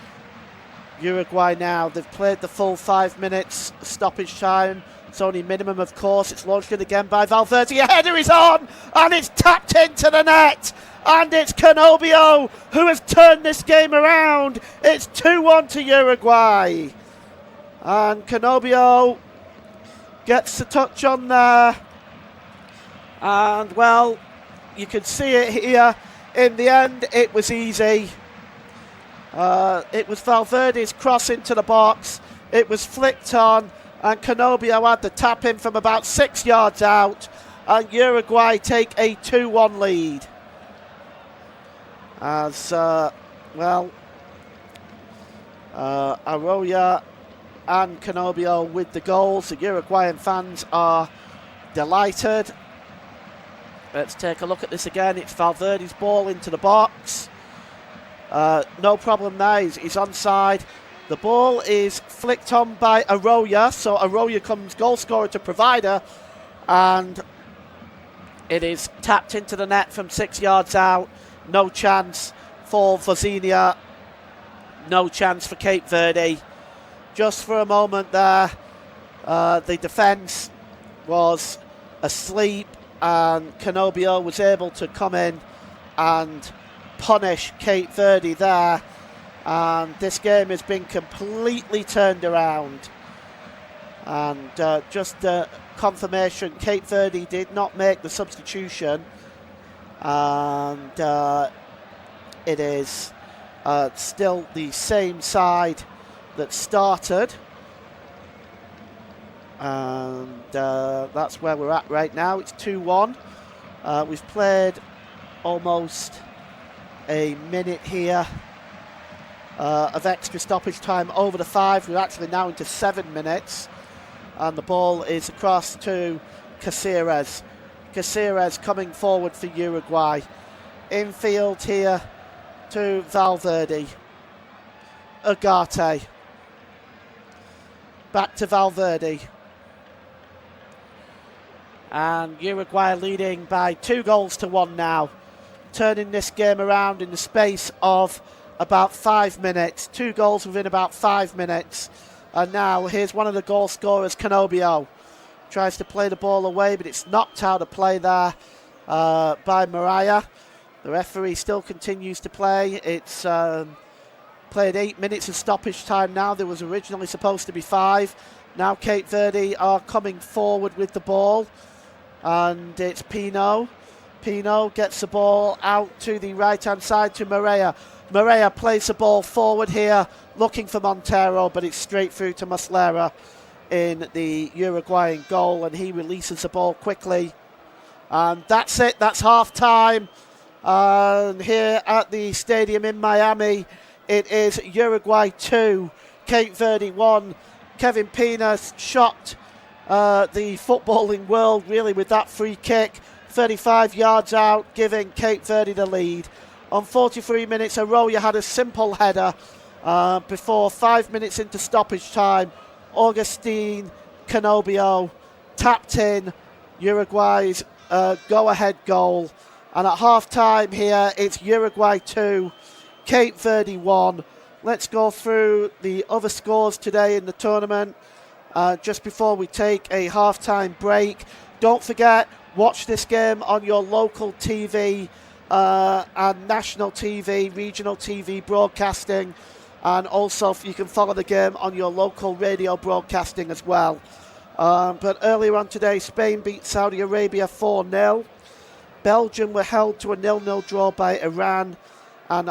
Uruguay now, they've played the full 5 minutes stoppage time. It's only minimum, of course. It's launched in again by Valverde. A header is on, and it's tapped into the net. And it's Canobio who has turned this game around. It's 2-1 to Uruguay. And Canobio gets the touch on there. And, well, you can see it here. In the end, it was easy. It was Valverde's cross into the box. It was flicked on, and Canobio had the tap in from about 6 yards out, and Uruguay take a 2-1 lead. As, Arroyo and Canobio with the goals. The Uruguayan fans are delighted. Let's take a look at this again. It's Valverde's ball into the box. No problem there, he's onside. The ball is flicked on by Arroyo, so Arroyo comes goal scorer to provider, and it is tapped into the net from 6 yards out. No chance for Vozinha, no chance for Cape Verde. Just for a moment there, the defence was asleep, and Canobio was able to come in and punish Cape Verde there, and this game has been completely turned around. And just confirmation, Cape Verde did not make the substitution, and it is still the same side that started, and that's where we're at right now. It's 2-1. We've played almost a minute here of extra stoppage time over the 5. We're actually now into 7 minutes, and the ball is across to Caceres. Caceres coming forward for Uruguay. Infield here to Valverde. Ugarte. Back to Valverde. And Uruguay are leading by 2-1 now, turning this game around in the space of about 5 minutes. 2 goals within about 5 minutes. And now here's one of the goal scorers, Canobio. Tries to play the ball away, but it's knocked out of play there by Mariah. The referee still continues to play. It's played 8 minutes of stoppage time now. There was originally supposed to be 5. Now Cape Verde are coming forward with the ball. And it's Pino. Pino gets the ball out to the right-hand side to Maria. Maria plays the ball forward here, looking for Montero, but it's straight through to Muslera in the Uruguayan goal, and he releases the ball quickly. And that's it. That's half-time. And here at the stadium in Miami, it is Uruguay 2, Cape Verde 1. Kevin Pina shocked the footballing world really with that free kick, 35 yards out, giving Cape Verde the lead. On 43 minutes, Arroyo had a simple header before 5 minutes into stoppage time. Augustine Canobio tapped in Uruguay's go-ahead goal. And at half-time here, it's Uruguay 2, Cape Verde 1. Let's go through the other scores today in the tournament. Just before we take a half-time break. Don't forget, watch this game on your local TV and national TV, regional TV broadcasting. And also you can follow the game on your local radio broadcasting as well. But earlier on today, Spain beat Saudi Arabia 4-0. Belgium were held to a 0-0 draw by Iran. And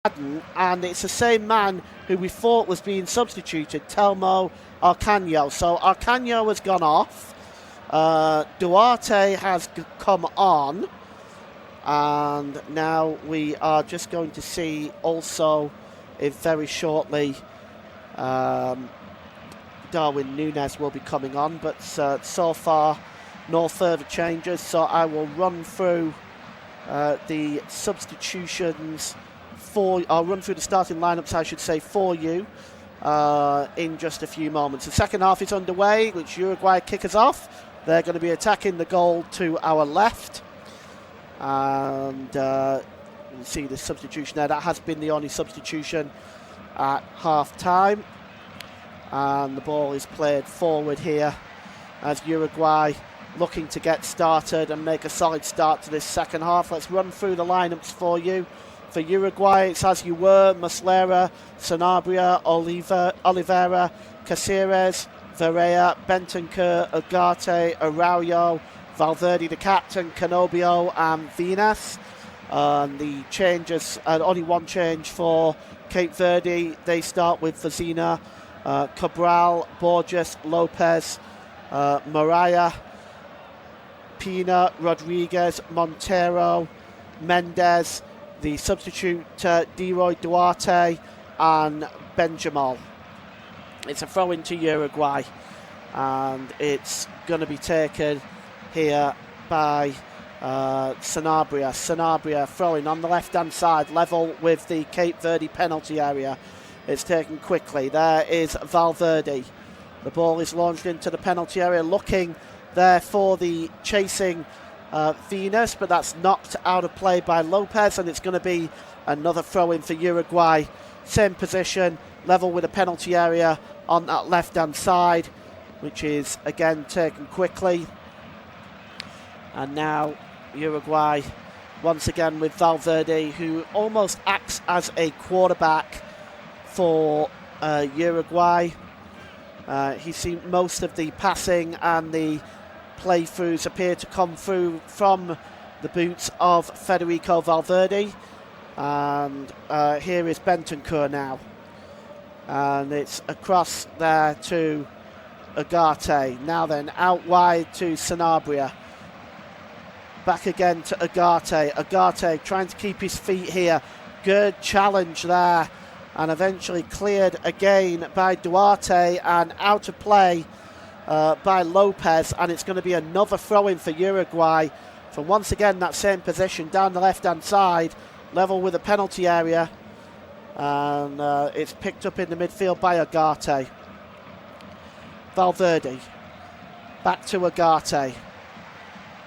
and it's the same man who we thought was being substituted, Telmo Arcaño. So Arcaño has gone off. Duarte has come on. And now we are just going to see also if very shortly Darwin Núñez will be coming on. But so far, no further changes. So I will run through the substitutions I'll run through the starting lineups, I should say, for you in just a few moments. The second half is underway, which Uruguay kick us off. They're going to be attacking the goal to our left. And you see the substitution there. That has been the only substitution at half time. And the ball is played forward here as Uruguay looking to get started and make a solid start to this second half. Let's run through the lineups for you. For Uruguay, it's as you were: Muslera, Sanabria, Oliveira, Caceres, Varea, Bentancur, Ugarte, Araujo, Valverde the captain, Canobio and Vinas. The changes, only one change for Cape Verde. They start with Vazina, Cabral, Borges, Lopez, Mariah, Pina, Rodriguez, Montero, Mendez. The substitute, Deroy Duarte and Benjamal. It's a throw into Uruguay, and it's going to be taken here by Sanabria. Sanabria throwing on the left-hand side, level with the Cape Verde penalty area. It's taken quickly. There is Valverde. The ball is launched into the penalty area, looking there for the chasing Venus, but that's knocked out of play by Lopez, and it's going to be another throw-in for Uruguay. Same position, level with the penalty area on that left-hand side, which is again taken quickly. And now Uruguay once again with Valverde, who almost acts as a quarterback for Uruguay. He's seen most of the passing, and the playthroughs appear to come through from the boots of Federico Valverde. And here is Bentancur now. And it's across there to Ugarte. Now then, out wide to Sanabria. Back again to Ugarte. Ugarte trying to keep his feet here. Good challenge there. And eventually cleared again by Duarte and out of play by Lopez. And it's going to be another throw-in for Uruguay from once again that same position down the left-hand side, level with the penalty area. And it's picked up in the midfield by Ugarte. Valverde. Back to Ugarte.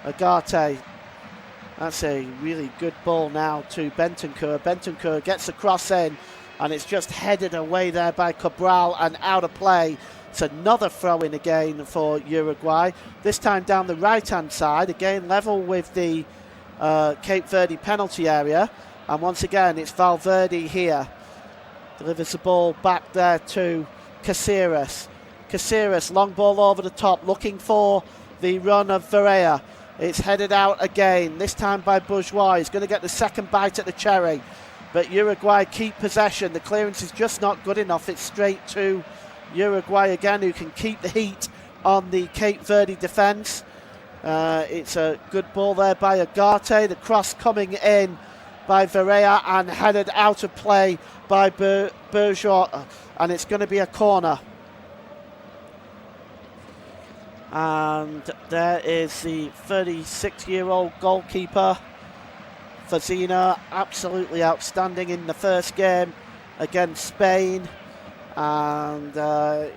Ugarte. That's a really good ball now to Bentancur. Bentancur gets the cross in, and it's just headed away there by Cabral and out of play. It's another throw-in again for Uruguay. This time down the right-hand side, again level with the Cape Verde penalty area. And once again, it's Valverde here. Delivers the ball back there to Caceres. Caceres, long ball over the top, looking for the run of Varea. It's headed out again, this time by Bourgeois. He's going to get the second bite at the cherry. But Uruguay keep possession. The clearance is just not good enough. It's straight to Uruguay again, who can keep the heat on the Cape Verde defence. It's a good ball there by Ugarte. The cross coming in by Varea and headed out of play by Bourgeois. And it's going to be a corner. And there is the 36-year-old goalkeeper, Fazina, absolutely outstanding in the first game against Spain. And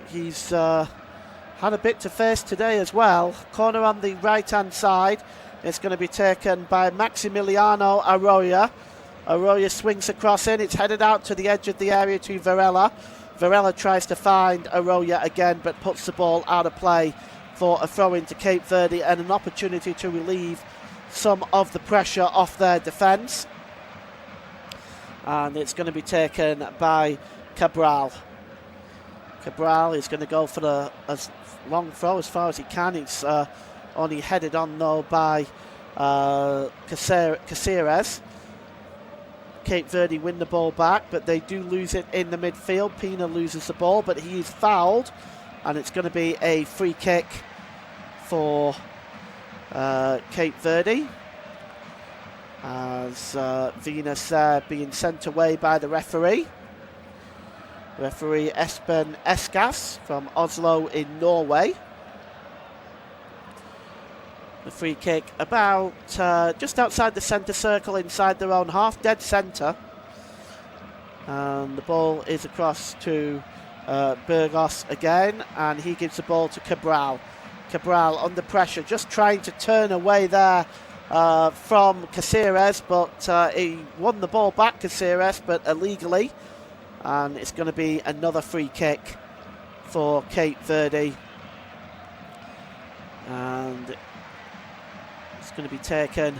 he's had a bit to face today as well. Corner on the right-hand side. It's going to be taken by Maximiliano Arroyo. Arroyo swings across in. It's headed out to the edge of the area to Varela. Varela tries to find Arroyo again, but puts the ball out of play for a throw into Cape Verde and an opportunity to relieve some of the pressure off their defence. And it's going to be taken by Cabral. Cabral is going to go for the long throw as far as he can. It's only headed on though by Caceres. Cape Verde win the ball back, but they do lose it in the midfield. Pina loses the ball, but he is fouled, and it's going to be a free kick for Cape Verde, as Venus being sent away by the referee. Referee Espen Eskas from Oslo in Norway. The free kick about just outside the centre circle, inside their own half, dead centre. And the ball is across to Burgos again, and he gives the ball to Cabral. Cabral under pressure, just trying to turn away there from Caceres, but he won the ball back, Caceres, but illegally. And it's going to be another free kick for Cape Verde. And it's going to be taken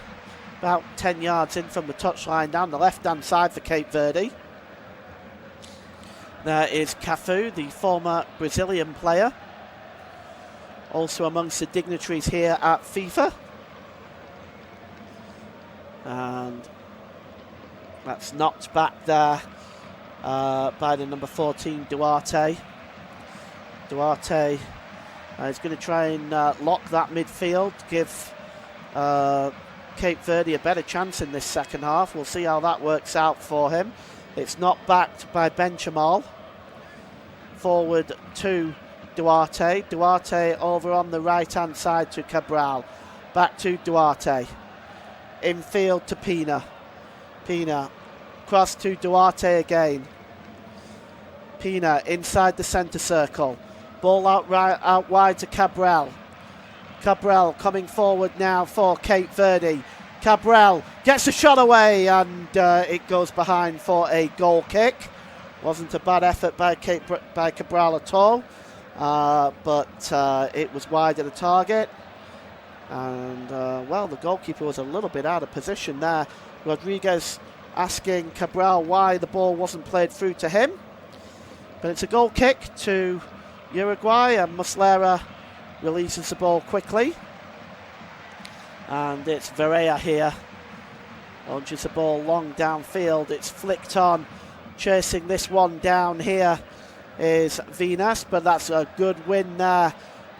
about 10 yards in from the touchline down the left-hand side for Cape Verde. There is Cafu, the former Brazilian player, also amongst the dignitaries here at FIFA. And that's knocked back there by the number 14, Duarte. Duarte is going to try and lock that midfield, give Cape Verde a better chance in this second half. We'll see how that works out for him. It's not backed by Benchamal. Forward to Duarte. Duarte over on the right-hand side to Cabral. Back to Duarte. Infield to Pina. Pina cross to Duarte again. Pina inside the centre circle. Ball out wide to Cabral. Cabral coming forward now for Cape Verde. Cabral gets a shot away, and it goes behind for a goal kick. Wasn't a bad effort by Cabral at all, but it was wide of the target. And well, the goalkeeper was a little bit out of position there. Rodriguez asking Cabral why the ball wasn't played through to him. But it's a goal kick to Uruguay, and Muslera releases the ball quickly. And it's Varea here. Launches the ball long downfield. It's flicked on. Chasing this one down here is Venus, but that's a good win there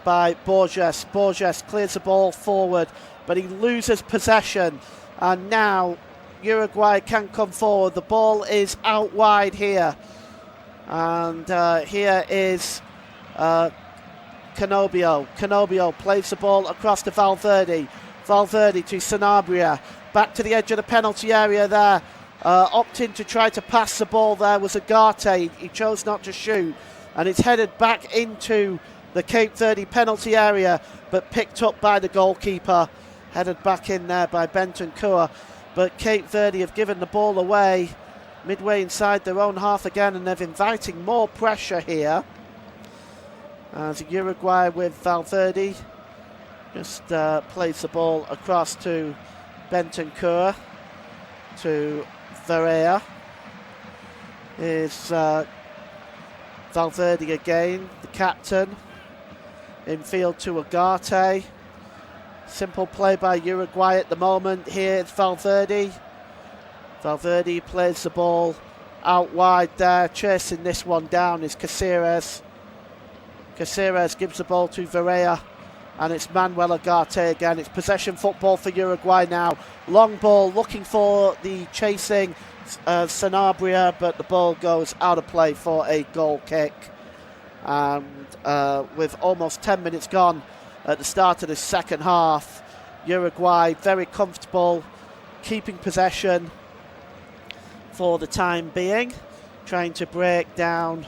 by Borges. Borges clears the ball forward, but he loses possession. And now Uruguay can come forward. The ball is out wide here. And here is Canobio. Canobio plays the ball across to Valverde. Valverde to Sanabria. Back to the edge of the penalty area there. Opting to try to pass the ball there was Agate. He chose not to shoot. And it's headed back into the Cape Verde penalty area, but picked up by the goalkeeper. Headed back in there by Bentancur. But Cape Verde have given the ball away midway inside their own half again, and they're inviting more pressure here. As Uruguay with Valverde just plays the ball across to Bentancur, to Varea. Is Valverde again, the captain. Infield to Agate. Simple play by Uruguay at the moment. Here it's Valverde. Valverde plays the ball out wide there. Chasing this one down is Caceres. Caceres gives the ball to Varea, and it's Manuel Agate again. It's possession football for Uruguay now. Long ball looking for the chasing Sanabria, but the ball goes out of play for a goal kick. And with almost 10 minutes gone at the start of the second half, Uruguay very comfortable, keeping possession for the time being, trying to break down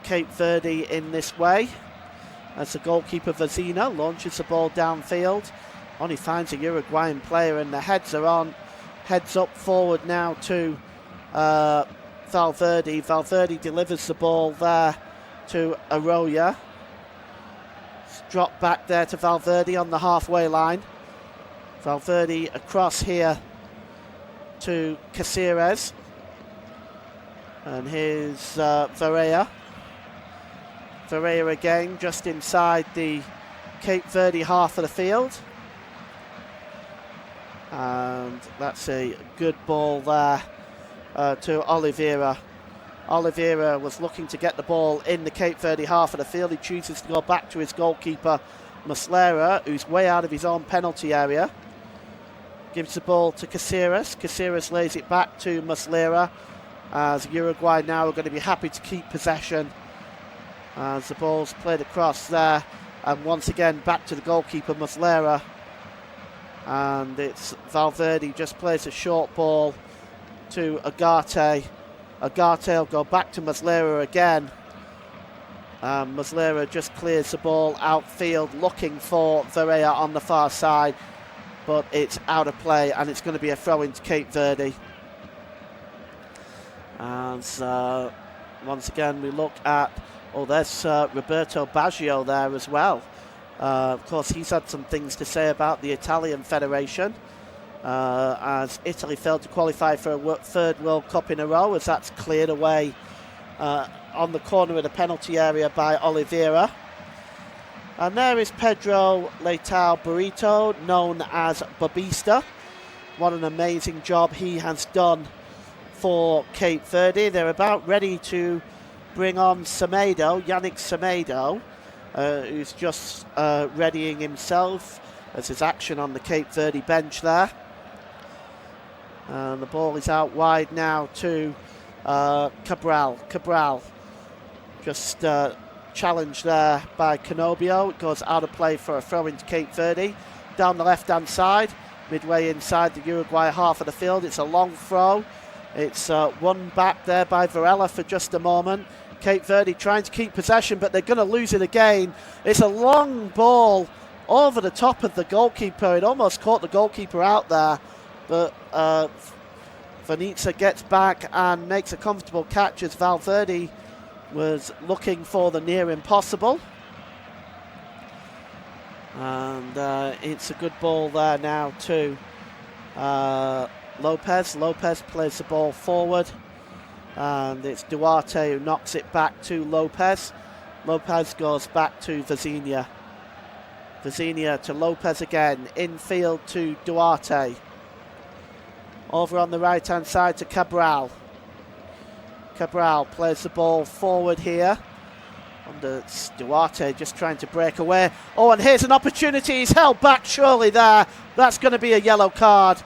Cape Verde in this way, as the goalkeeper Vazina launches the ball downfield. Only finds a Uruguayan player, and the heads up forward now to Valverde. Valverde delivers the ball there to Arroyo. It's dropped back there to Valverde on the halfway line. Valverde across here to Caceres. And here's Varea. Varea again, just inside the Cape Verde half of the field. And that's a good ball there to Oliveira. Oliveira was looking to get the ball in the Cape Verde half of the field. He chooses to go back to his goalkeeper, Muslera, who's way out of his own penalty area. Gives the ball to Caceres. Caceres lays it back to Muslera, as Uruguay now are going to be happy to keep possession. As the ball's played across there, and once again back to the goalkeeper, Muslera. And it's Valverde just plays a short ball to Agate. Agate will go back to Muslera again. Muslera just clears the ball outfield, looking for Varea on the far side, but it's out of play, and it's going to be a throw into Cape Verde. As once again we look at, there's Roberto Baggio there as well. Of course, he's had some things to say about the Italian Federation, as Italy failed to qualify for a third World Cup in a row, as that's cleared away on the corner of the penalty area by Oliveira. And there is Pedro Leitao Burrito, known as Babista. What an amazing job he has done for Cape Verde. They're about ready to bring on Semedo, Yannick Semedo, who's just readying himself as his action on the Cape Verde bench there. And the ball is out wide now to Cabral. Cabral just challenged there by Canobio. It goes out of play for a throw into Cape Verde. Down the left-hand side, midway inside the Uruguay half of the field. It's a long throw. It's won back there by Varela for just a moment. Cape Verde trying to keep possession, but they're going to lose it again. It's a long ball over the top of the goalkeeper. It almost caught the goalkeeper out there, but Vanitza gets back and makes a comfortable catch, as Valverde was looking for the near impossible. And it's a good ball there now to Lopez. Lopez plays the ball forward, and it's Duarte who knocks it back to Lopez. Lopez goes back to Vizinha. Vizinha to Lopez again. Infield to Duarte. Over on the right-hand side to Cabral. Cabral plays the ball forward here. And it's Duarte just trying to break away. Oh, and here's an opportunity. He's held back surely there. That's going to be a yellow card.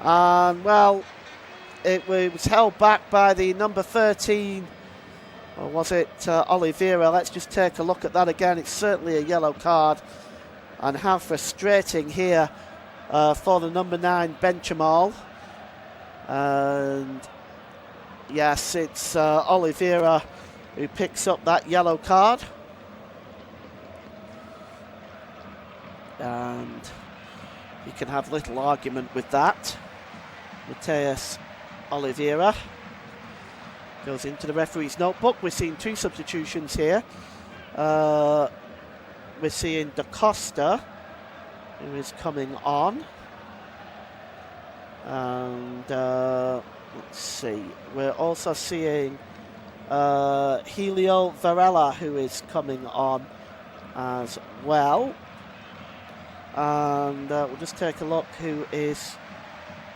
And, well, it was held back by the number 13. Or was it Oliveira? Let's just take a look at that again. It's certainly a yellow card. And how frustrating here for the number 9, Benchamal. And yes, it's Oliveira who picks up that yellow card. And you can have little argument with that. Mateus Oliveira goes into the referee's notebook. We're seeing 2 substitutions here. We're seeing Da Costa, who is coming on. And let's see, we're also seeing Helio Varela, who is coming on as well. And we'll just take a look who is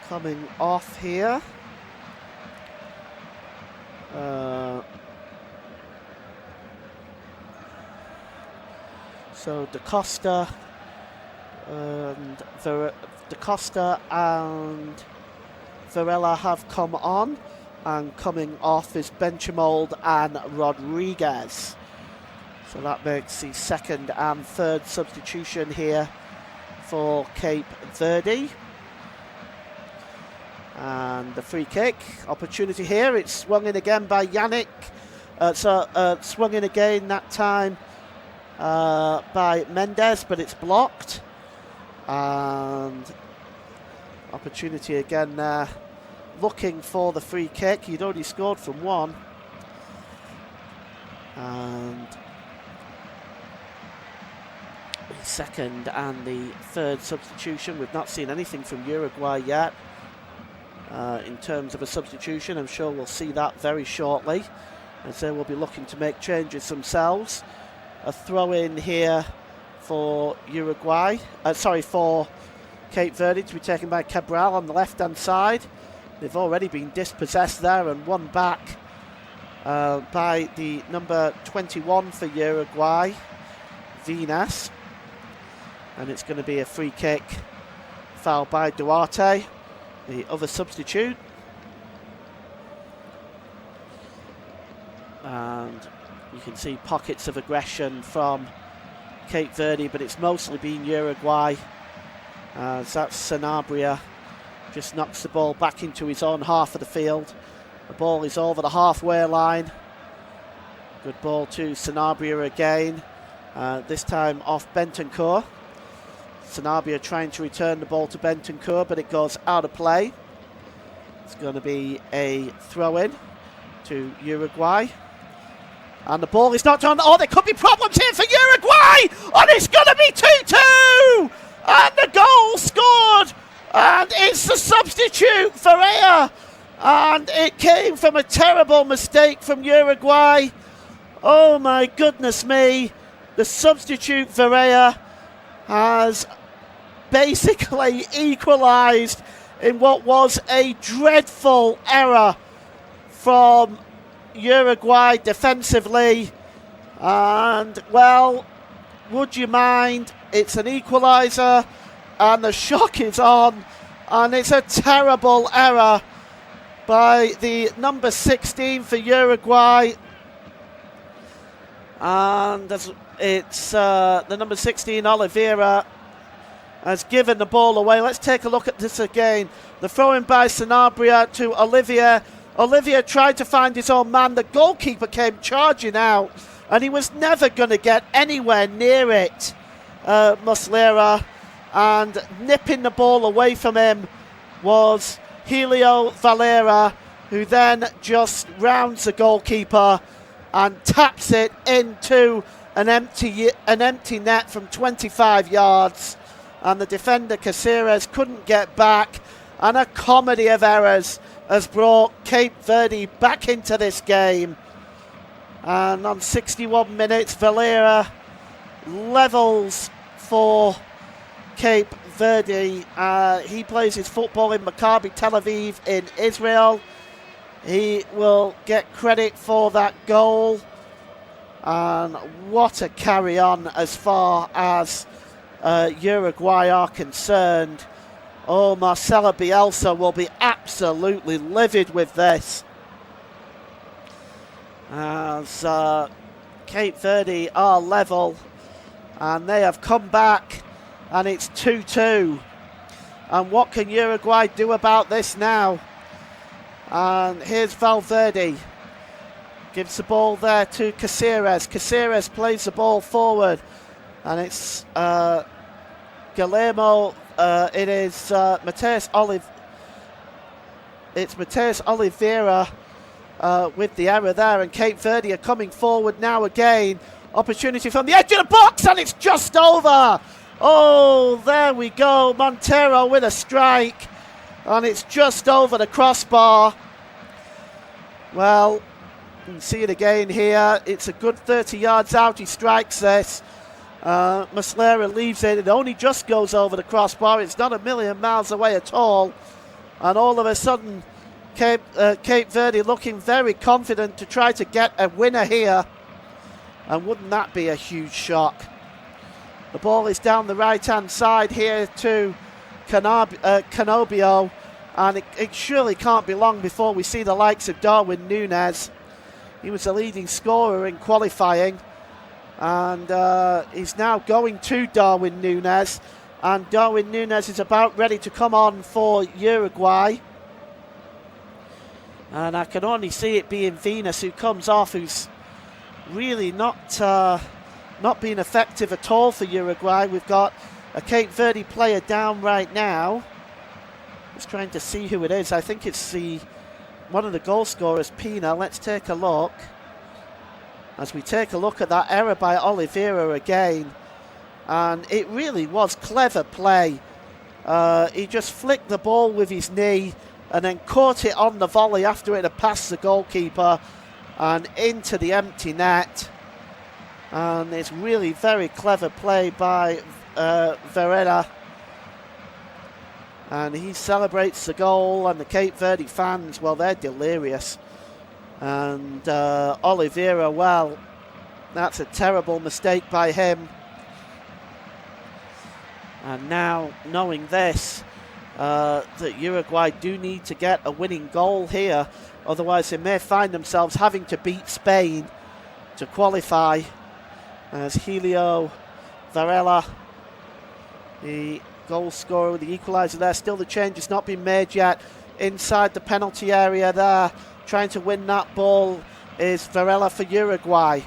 coming off here. So Da Costa and Varela have come on, and coming off is Benchamold and Rodriguez. So that makes the second and third substitution here for Cape Verde. And the free kick opportunity here. It's swung in again by Yannick. Swung in again that time by Mendes, but it's blocked. And opportunity again there, looking for the free kick. He'd already scored from one. And the second and the third substitution. We've not seen anything from Uruguay yet in terms of a substitution. I'm sure we'll see that very shortly, as they will be looking to make changes themselves. A throw in here for Uruguay. For Cape Verde to be taken by Cabral on the left-hand side. They've already been dispossessed there and won back by the number 21 for Uruguay, Vinas. And it's going to be a free kick, foul by Duarte, the other substitute. And you can see pockets of aggression from Cape Verde, but it's mostly been Uruguay. That's Sanabria just knocks the ball back into his own half of the field. The ball is over the halfway line. Good ball to Sanabria again, this time off Bentancur. Sanabria trying to return the ball to Bentancur, but it goes out of play. It's going to be a throw-in to Uruguay. And the ball is knocked on. Oh, there could be problems here for Uruguay! And it's going to be 2-2! And the goal scored! And it's the substitute, Verde. And it came from a terrible mistake from Uruguay. Oh my goodness me. The substitute, Verde, has basically equalised in what was a dreadful error from Uruguay defensively. And, well, would you mind? It's an equaliser. And the shock is on, and it's a terrible error by the number 16 for Uruguay. And it's the number 16, Oliveira, has given the ball away. Let's take a look at this again. The throw-in by Sanabria to Olivier. Olivier tried to find his own man. The goalkeeper came charging out, and he was never going to get anywhere near it, Muslera. And nipping the ball away from him was Helio Valera, who then just rounds the goalkeeper and taps it into an empty net from 25 yards. And the defender Caceres couldn't get back. And a comedy of errors has brought Cape Verde back into this game. And on 61 minutes, Valera levels for Cape Verde. He plays his football in Maccabi Tel Aviv in Israel. He will get credit for that goal. And what a carry on as far as Uruguay are concerned. Oh, Marcelo Bielsa will be absolutely livid with this, as Cape Verde are level, and they have come back. And it's 2-2. And what can Uruguay do about this now? And here's Valverde. Gives the ball there to Caceres. Caceres plays the ball forward. And it's Guillermo. It is Mateus Oliveira with the error there. And Cape Verde are coming forward now again. Opportunity from the edge of the box. And it's just over. Oh, there we go. Montero with a strike. And it's just over the crossbar. Well, you can see it again here. It's a good 30 yards out. He strikes this. Muslera leaves it. It only just goes over the crossbar. It's not a million miles away at all. And all of a sudden, Cape Verde looking very confident to try to get a winner here. And wouldn't that be a huge shock? The ball is down the right-hand side here to Canobio, and it surely can't be long before we see the likes of Darwin Núñez. He was the leading scorer in qualifying, and he's now going to Darwin Núñez, and Darwin Núñez is about ready to come on for Uruguay. And I can only see it being Venus who comes off, who's really not being effective at all for Uruguay. We've got a Cape Verde player down right now. Just trying to see who it is. I think it's one of the goal scorers, Pina. Let's take a look. As we take a look at that error by Oliveira again. And it really was clever play. He just flicked the ball with his knee and then caught it on the volley after it had passed the goalkeeper and into the empty net. And it's really very clever play by Verde. And he celebrates the goal, and the Cape Verde fans, well, they're delirious. And Oliveira, well, that's a terrible mistake by him. And now, knowing this, that Uruguay do need to get a winning goal here, otherwise they may find themselves having to beat Spain to qualify. As Helio Varela, the goal scorer with the equaliser there, still the change has not been made yet. Inside the penalty area there, trying to win that ball is Varela for Uruguay.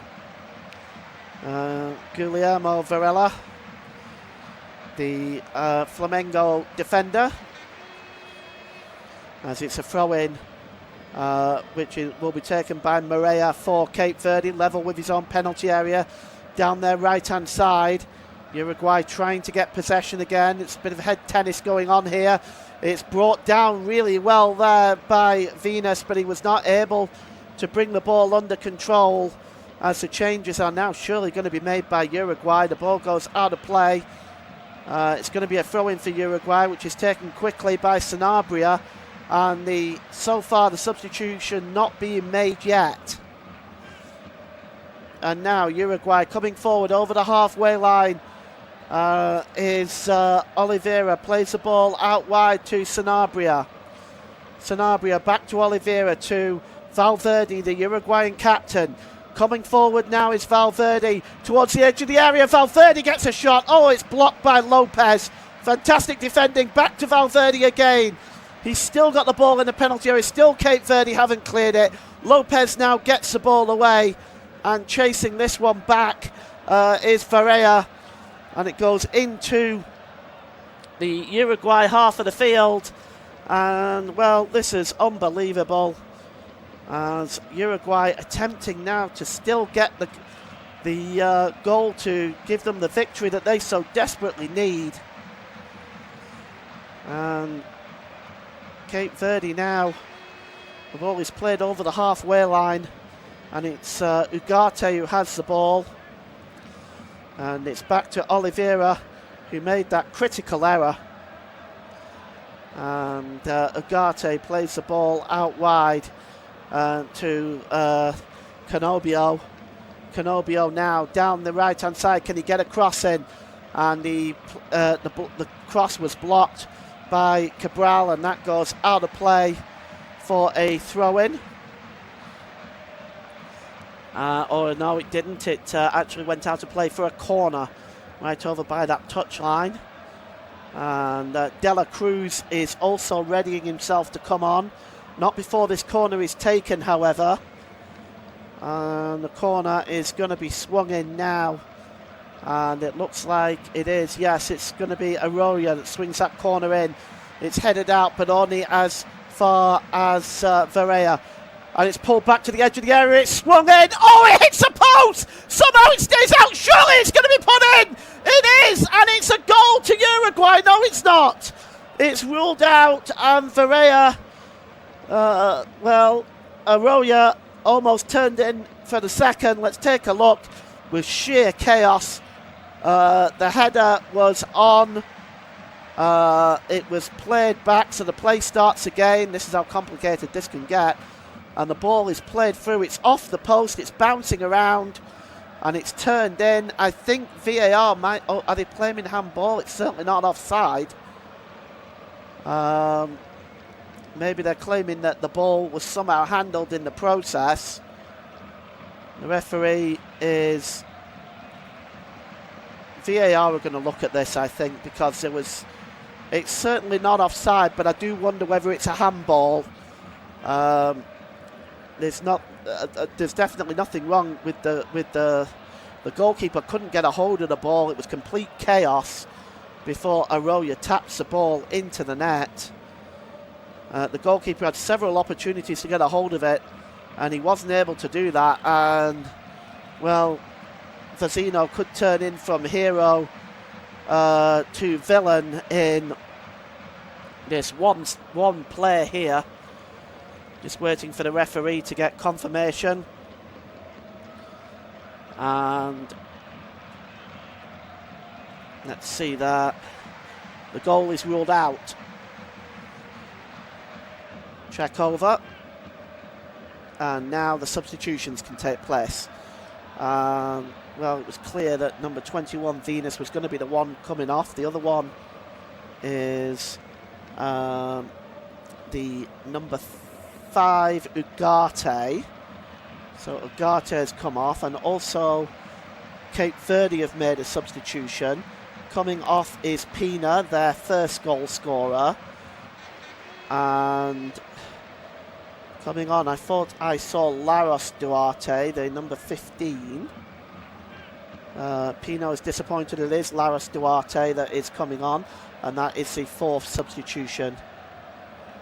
Guillermo Varela, the Flamengo defender, as it's a throw-in which will be taken by Moreira for Cape Verde, level with his own penalty area down their right-hand side. Uruguay trying to get possession again. It's a bit of head tennis going on here. It's brought down really well there by Venus, but he was not able to bring the ball under control, as the changes are now surely going to be made by Uruguay. The ball goes out of play. It's going to be a throw-in for Uruguay, which is taken quickly by Sanabria, and so far the substitution not being made yet. And now Uruguay coming forward over the halfway line is Oliveira, plays the ball out wide to Sanabria. Sanabria back to Oliveira, to Valverde, the Uruguayan captain. Coming forward now is Valverde towards the edge of the area. Valverde gets a shot. Oh, it's blocked by Lopez. Fantastic defending. Back to Valverde again. He's still got the ball in the penalty area. Still Cape Verde haven't cleared it. Lopez now gets the ball away, and chasing this one back is Varela, and it goes into the Uruguay half of the field. And well, this is unbelievable, as Uruguay attempting now to still get the goal to give them the victory that they so desperately need. And Cape Verde now, the ball is played over the halfway line, and it's Ugarte who has the ball, and it's back to Oliveira, who made that critical error. And Ugarte plays the ball out wide to Canobio. Canobio now down the right hand side. Can he get a cross in? And the cross was blocked by Cabral, and that goes out of play for a throw-in. Or no, it didn't. It actually went out of play for a corner right over by that touchline. And Dela Cruz is also readying himself to come on. Not before this corner is taken, however. And the corner is going to be swung in now. And it looks like it is. Yes, it's going to be Arroyo that swings that corner in. It's headed out, but only as far as Varela. And it's pulled back to the edge of the area. It's swung in. Oh, it hits the post! Somehow it stays out. Surely it's going to be put in. It is, and it's a goal to Uruguay. No, it's not. It's ruled out, and Varela, Arroyo almost turned in for the second. Let's take a look. With sheer chaos. The header was on. It was played back, so the play starts again. This is how complicated this can get. And the ball is played through. It's off the post. It's bouncing around, and it's turned in. I think VAR might. Oh, are they claiming handball? It's certainly not offside. Maybe they're claiming that the ball was somehow handled in the process. The referee is. VAR are going to look at this, I think, because it's certainly not offside, but I do wonder whether it's a handball. There's definitely nothing wrong with the goalkeeper. Couldn't get a hold of the ball. It was complete chaos before Arroyo taps the ball into the net. The goalkeeper had several opportunities to get a hold of it, and he wasn't able to do that. And well, Vazino could turn in from hero to villain in this one play here. Just waiting for the referee to get confirmation. And let's see that. The goal is ruled out. Check over. And now the substitutions can take place. Well, it was clear that number 21, Venus, was going to be the one coming off. The other one is the number 5, Ugarte. So Ugarte has come off, and also Cape Verde have made a substitution. Coming off is Pina, their first goal scorer. And coming on, I thought I saw Laros Duarte, the number 15. Pino is disappointed. It is Laros Duarte that is coming on, and that is the 4th substitution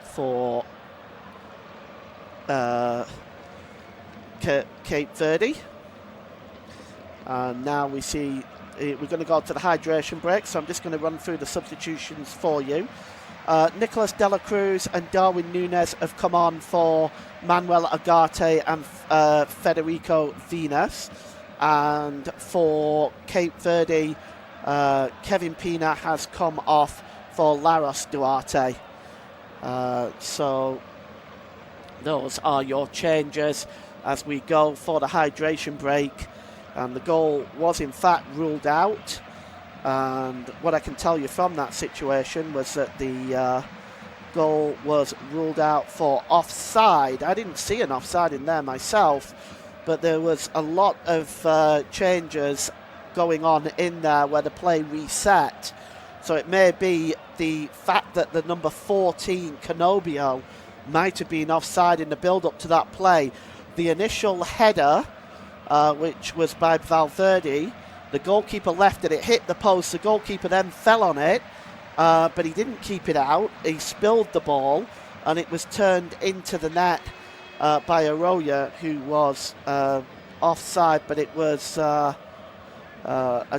for Cape Verde. And now we see we're going to go to the hydration break, so I'm just going to run through the substitutions for you. Nicolas de la Cruz and Darwin Núñez have come on for Manuel Ugarte and Federico Venus. And for Cape Verde, Kevin Pina has come off for Laros Duarte. So those are your changes as we go for the hydration break. And the goal was in fact ruled out. And what I can tell you from that situation was that the goal was ruled out for offside. I didn't see an offside in there myself, but there was a lot of changes going on in there where the play reset. So it may be the fact that the number 14, Canobio, might have been offside in the build-up to that play. The initial header, which was by Valverde, the goalkeeper left it, it hit the post, the goalkeeper then fell on it, but he didn't keep it out, he spilled the ball, and it was turned into the net by Arroyo, who was offside, but it was a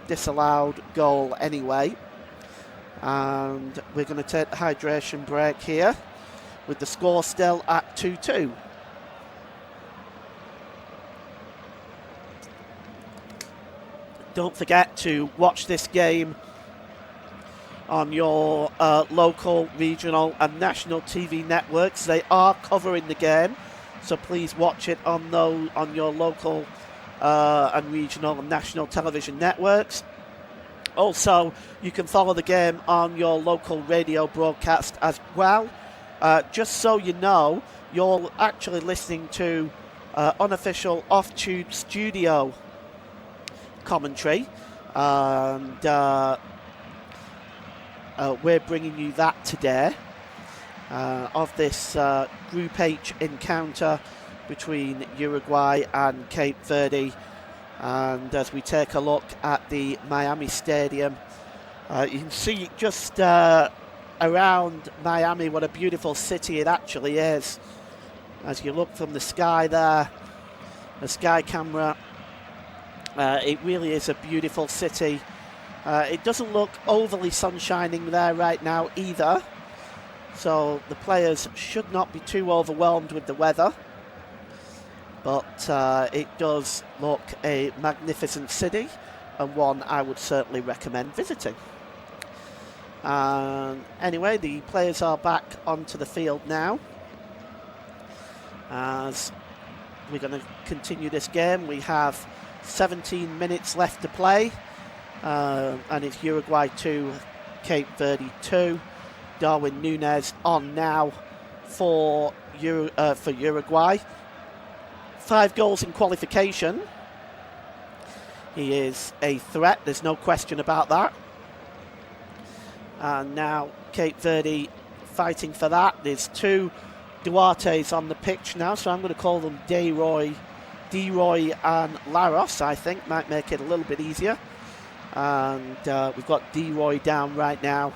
disallowed goal anyway. And we're going to take the hydration break here with the score still at 2-2. Don't forget to watch this game on your local, regional and national TV networks. They are covering the game, so please watch it on your local and regional and national television networks. Also, you can follow the game on your local radio broadcast as well. Just so you know, you're actually listening to unofficial off-tube studio commentary, and we're bringing you that today of this Group H encounter between Uruguay and Cape Verde. And as we take a look at the Miami Stadium, you can see just around Miami what a beautiful city it actually is. As you look from the sky there, the sky camera, it really is a beautiful city. It doesn't look overly sunshining there right now either, so the players should not be too overwhelmed with the weather. But it does look a magnificent city, and one I would certainly recommend visiting. Anyway, the players are back onto the field now, as we're going to continue this game. We have 17 minutes left to play, and it's Uruguay 2, Cape Verde 2. Darwin Núñez on now for Uruguay. 5 goals in qualification. He is a threat, there's no question about that. And now Cape Verde fighting for that. There's 2 Duartes on the pitch now, so I'm going to call them D-Roy and Laros, I think. Might make it a little bit easier. And we've got D-Roy down right now,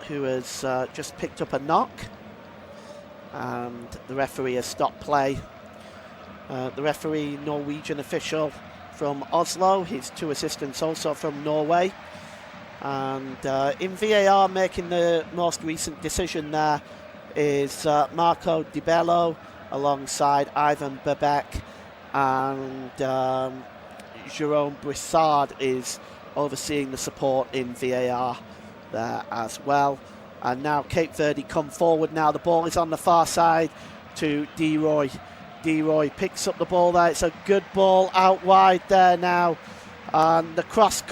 who has just picked up a knock. And the referee has stopped play. The referee, Norwegian official from Oslo, his 2 assistants also from Norway. And in VAR, making the most recent decision there is Marco Di Bello alongside Ivan Bebek, and Jerome Brissard is overseeing the support in VAR there as well. And now Cape Verde come forward now. The ball is on the far side to D. Roy. D. Roy picks up the ball there. It's a good ball out wide there now. And the cross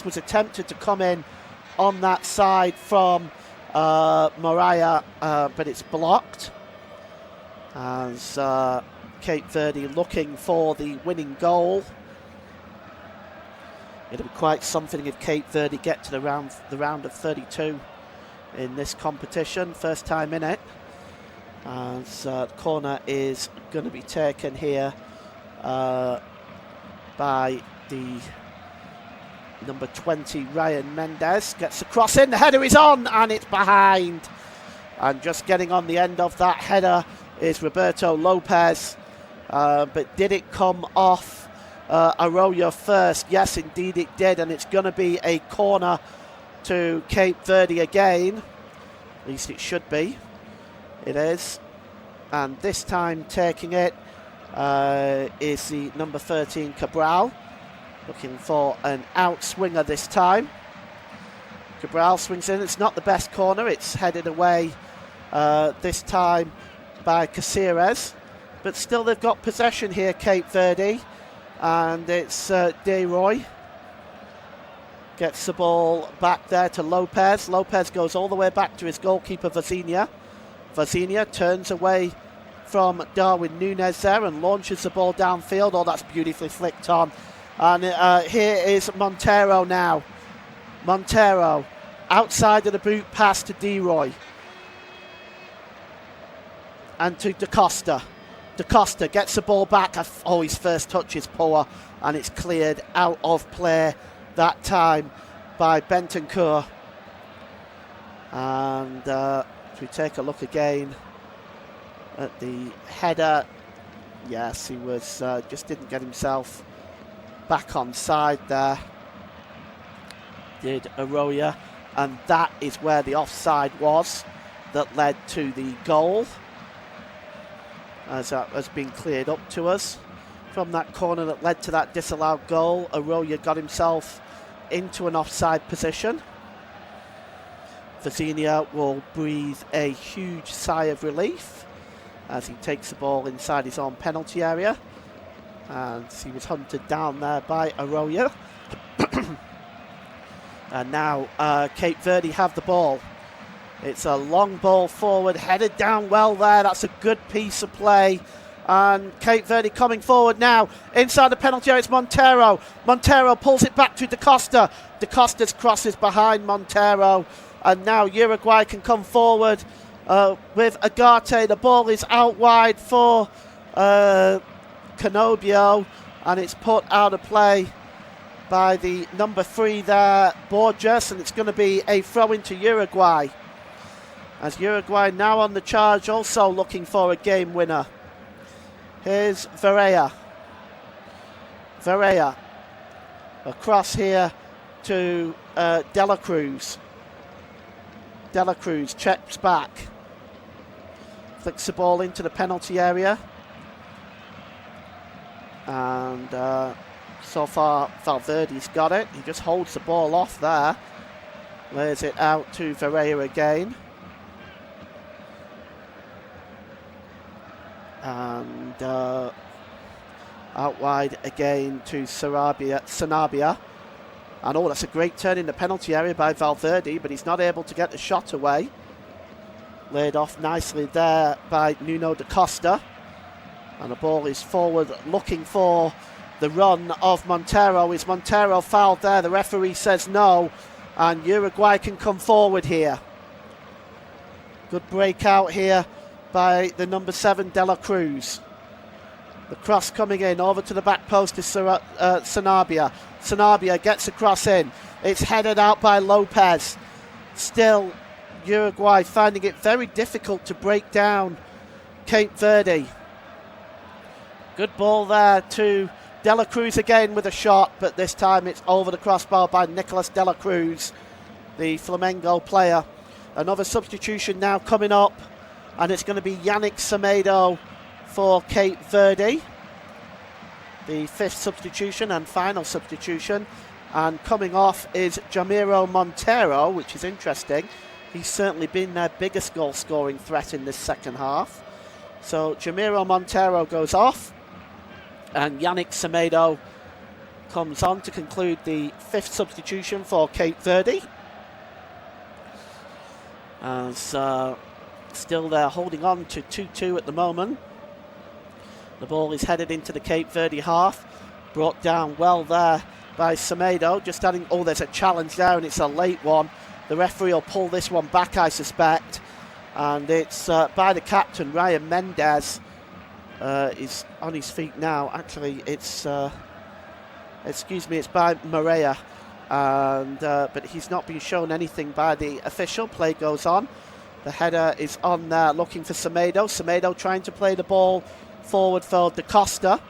was attempted to come in on that side from Mariah, but it's blocked. As Cape Verde looking for the winning goal. It'll be quite something if Cape Verde get to the round of 32 in this competition. First time in it. As the corner is going to be taken here by the number 20, Ryan Mendes. Gets the cross in, the header is on, and it's behind. And just getting on the end of that header is Roberto Lopez. But did it come off Arroyo first? Yes, indeed it did, and it's going to be a corner to Cape Verde again. At least it should be. It is. And this time taking it is the number 13, Cabral. Looking for an outswinger this time. Cabral swings in. It's not the best corner. It's headed away this time by Caceres. But still they've got possession here, Cape Verde. And it's De Roy. Gets the ball back there to Lopez. Lopez goes all the way back to his goalkeeper, Vazinia. Vazinia turns away from Darwin Núñez there and launches the ball downfield. Oh, that's beautifully flicked on. And here is Montero now. Montero, outside of the boot pass to D. Roy. And to Da Costa. Da Costa gets the ball back. Oh, his first touch is poor. And it's cleared out of play that time by Bentancur. And if we take a look again at the header, yes, he was just didn't get himself back on side there, did Arroyo, and that is where the offside was that led to the goal, as that has been cleared up to us. From that corner that led to that disallowed goal, Arroyo got himself into an offside position. Vazinia will breathe a huge sigh of relief as he takes the ball inside his own penalty area. And he was hunted down there by Arroyo. And now Cape Verde have the ball. It's a long ball forward, headed down well there. That's a good piece of play. And Cape Verde coming forward now. Inside the penalty area, it's Montero. Montero pulls it back to Da Costa. Da Costa's cross is behind Montero. And now Uruguay can come forward with Agate. The ball is out wide for Canobio, and it's put out of play by the number 3 there, Borges, and it's going to be a throw into Uruguay. As Uruguay now on the charge, also looking for a game winner. Here's Varea. Varea across here to De La Cruz. De La Cruz checks back. Flicks the ball into the penalty area. And so far Valverde's got it. He just holds the ball off there. Lays it out to Varea again. And out wide again to Sanabia. And oh, that's a great turn in the penalty area by Valverde, but he's not able to get the shot away. Laid off nicely there by Nuno da Costa. And the ball is forward looking for the run of Montero. Is Montero fouled there? The referee says no. And Uruguay can come forward here. Good breakout here by the number 7, De La Cruz. The cross coming in over to the back post is Sanabia. Sanabia gets the cross in. It's headed out by Lopez. Still, Uruguay finding it very difficult to break down Cape Verde. Good ball there to De La Cruz again with a shot, but this time it's over the crossbar by Nicolas De La Cruz, the Flamengo player. Another substitution now coming up, and it's going to be Yannick Semedo for Cape Verde. The 5th substitution and final substitution. And coming off is Jamiro Montero, which is interesting. He's certainly been their biggest goal-scoring threat in this second half. So Jamiro Montero goes off, and Yannick Semedo comes on to conclude the 5th substitution for Cape Verde. As still they're holding on to 2-2 at the moment. The ball is headed into the Cape Verde half. Brought down well there by Semedo. Just adding, oh, there's a challenge there, and it's a late one. The referee will pull this one back, I suspect. And it's by the captain, Ryan Mendez. Is on his feet now. Actually, it's it's by Maria, and but he's not been shown anything by the official. Play goes on. The header is on there, looking for Semedo. Semedo trying to play the ball forward for Da Costa,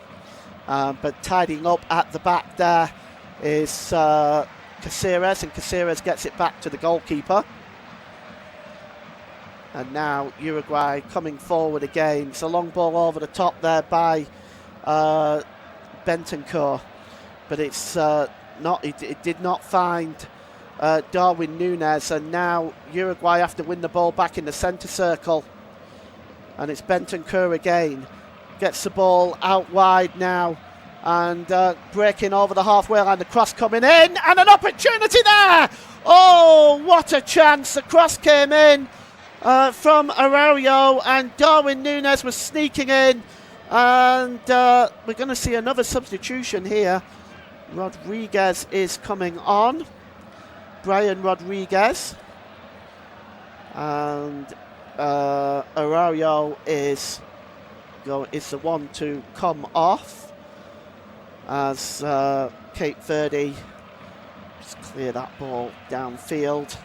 but tidying up at the back there is Caceres, and Caceres gets it back to the goalkeeper. And now Uruguay coming forward again. It's a long ball over the top there by Bentancur, but it's not. It did not find Darwin Núñez, and now Uruguay have to win the ball back in the centre circle. And it's Bentancur again. Gets the ball out wide now, and breaking over the halfway line. The cross coming in, and an opportunity there. Oh, what a chance! The cross came in from Araujo, and Darwin Núñez was sneaking in, and we're going to see another substitution here. Rodriguez is coming on, Brian Rodriguez, and Araujo is the one to come off as Cape Verde just clear that ball downfield.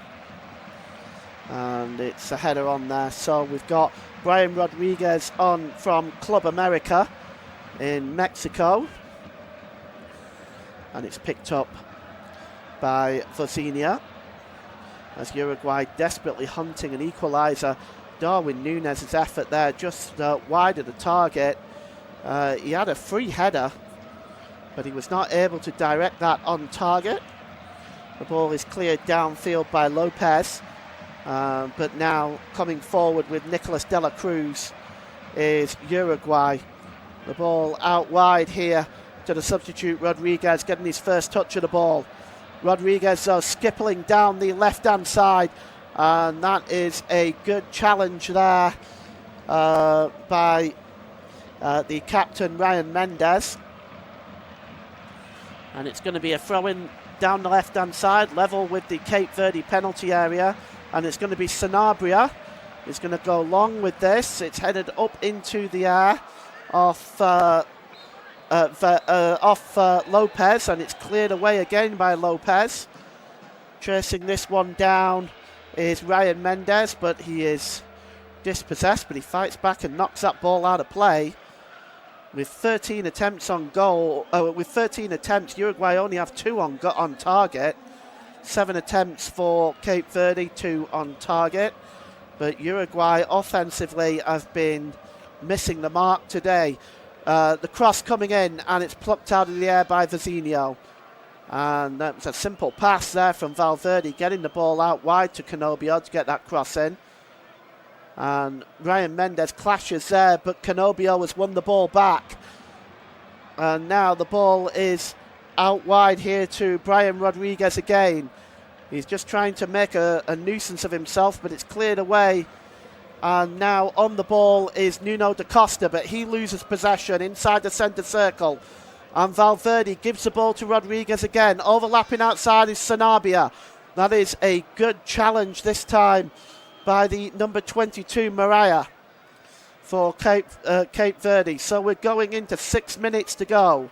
And it's a header on there. So we've got Brian Rodriguez on from Club America in Mexico. And it's picked up by Vocinia as Uruguay desperately hunting an equaliser. Darwin Núñez's effort there just wide of the target. He had a free header, but he was not able to direct that on target. The ball is cleared downfield by Lopez. But now coming forward with Nicolas de la Cruz is Uruguay. The ball out wide here to the substitute Rodriguez, getting his first touch of the ball. Rodriguez skipping down the left-hand side, and that is a good challenge there by the captain Ryan Mendez. And it's going to be a throw-in down the left-hand side, level with the Cape Verde penalty area. And it's going to be Sanabria. It's going to go long with this. It's headed up into the air off Lopez, and it's cleared away again by Lopez. Chasing this one down is Ryan Mendez, but he is dispossessed, but he fights back and knocks that ball out of play. With 13 attempts on goal, with 13 attempts, Uruguay only have 2 on target. 7 attempts for Cape Verde, 2 on target. But Uruguay offensively have been missing the mark today. The cross coming in, and it's plucked out of the air by Vecino. And that was a simple pass there from Valverde, getting the ball out wide to Canobio to get that cross in. And Ryan Mendez clashes there, but Canobio has won the ball back. And now the ball is out wide here to Brian Rodriguez again. He's just trying to make a nuisance of himself, but it's cleared away. And now on the ball is Nuno da Costa, but he loses possession inside the centre circle. And Valverde gives the ball to Rodriguez again. Overlapping outside is Sanabria. That is a good challenge this time by the number 22 Mariah for Cape Verde. So we're going into 6 minutes to go.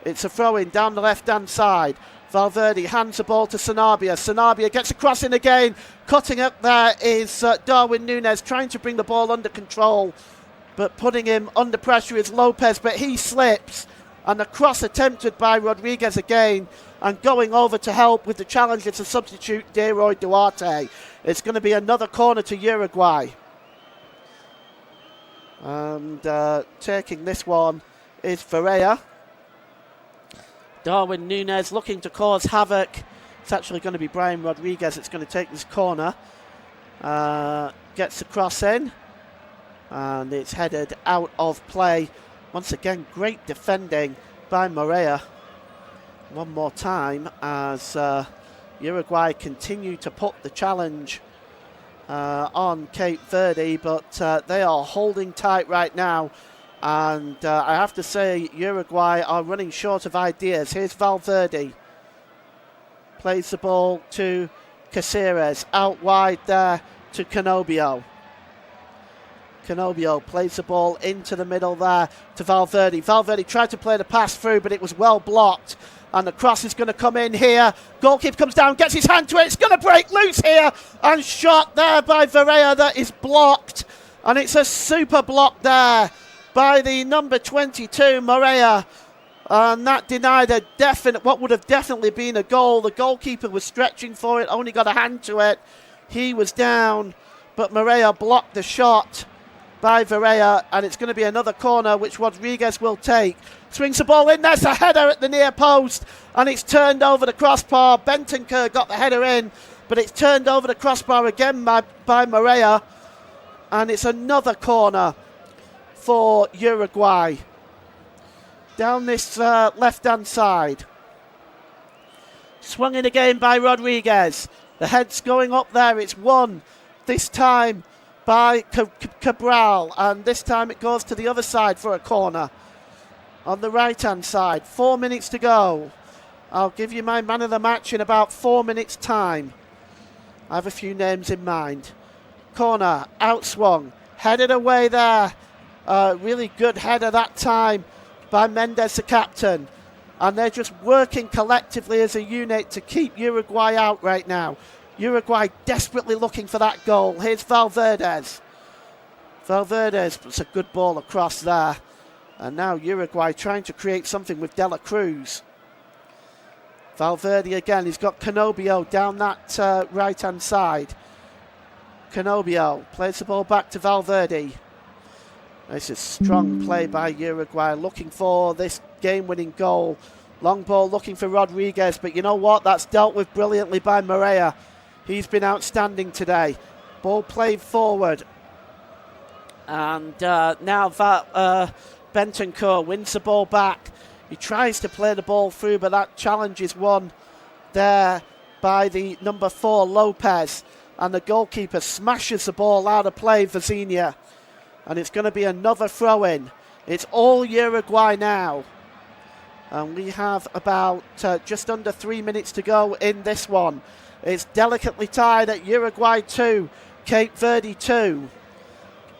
It's a throw-in down the left-hand side. Valverde hands the ball to Sanabria. Sanabria gets a cross in again. Cutting up there is Darwin Núñez, trying to bring the ball under control, but putting him under pressure is Lopez, but he slips. And the cross attempted by Rodriguez again, and going over to help with the challenge, it's a substitute, Deroy Duarte. It's going to be another corner to Uruguay. And taking this one is Ferreira. Darwin Núñez looking to cause havoc. It's actually going to be Brian Rodriguez that's going to take this corner. Gets the cross in, and it's headed out of play. Once again, great defending by Morea. One more time as Uruguay continue to put the challenge on Cape Verde, but they are holding tight right now. And I have to say, Uruguay are running short of ideas. Here's Valverde. Plays the ball to Caceres. Out wide there to Canobio. Canobio plays the ball into the middle there to Valverde. Valverde tried to play the pass through, but it was well blocked. And the cross is going to come in here. Goalkeeper comes down, gets his hand to it. It's going to break loose here. And shot there by Varea that is blocked. And it's a super block there by the number 22, Morea. And that denied a what would have definitely been a goal. The goalkeeper was stretching for it, only got a hand to it. He was down, but Morea blocked the shot by Varea, and it's going to be another corner which Rodriguez will take. Swings the ball in, there's a header at the near post, and it's turned over the crossbar. Bentancur got the header in, but it's turned over the crossbar again by Morea, and it's another corner for Uruguay. Down this left-hand side. Swung in again by Rodriguez. The head's going up there. It's won this time by Cabral. And this time it goes to the other side for a corner. On the right-hand side. 4 minutes to go. I'll give you my man of the match in about 4 minutes' time. I have a few names in mind. Corner, outswung. Headed away there. Really good header that time by Mendes, the captain. And they're just working collectively as a unit to keep Uruguay out right now. Uruguay desperately looking for that goal. Here's Valverde's. Valverde's puts a good ball across there. And now Uruguay trying to create something with De La Cruz. Valverde again. He's got Canobio down that right-hand side. Canobio plays the ball back to Valverde. This is strong play by Uruguay, looking for this game-winning goal. Long ball looking for Rodriguez, but you know what? That's dealt with brilliantly by Morea. He's been outstanding today. Ball played forward. And now Bentancur wins the ball back. He tries to play the ball through, but that challenge is won there by the number 4, Lopez. And the goalkeeper smashes the ball out of play, Vazinha. And it's going to be another throw-in. It's all Uruguay now. And we have about just under 3 minutes to go in this one. It's delicately tied at Uruguay 2, Cape Verde 2.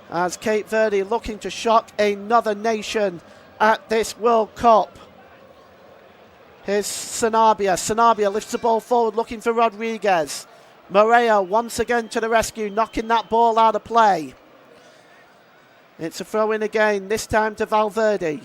As Cape Verde looking to shock another nation at this World Cup. Here's Sanabria. Sanabria lifts the ball forward looking for Rodriguez. Morea once again to the rescue, knocking that ball out of play. It's a throw-in again, this time to Valverde.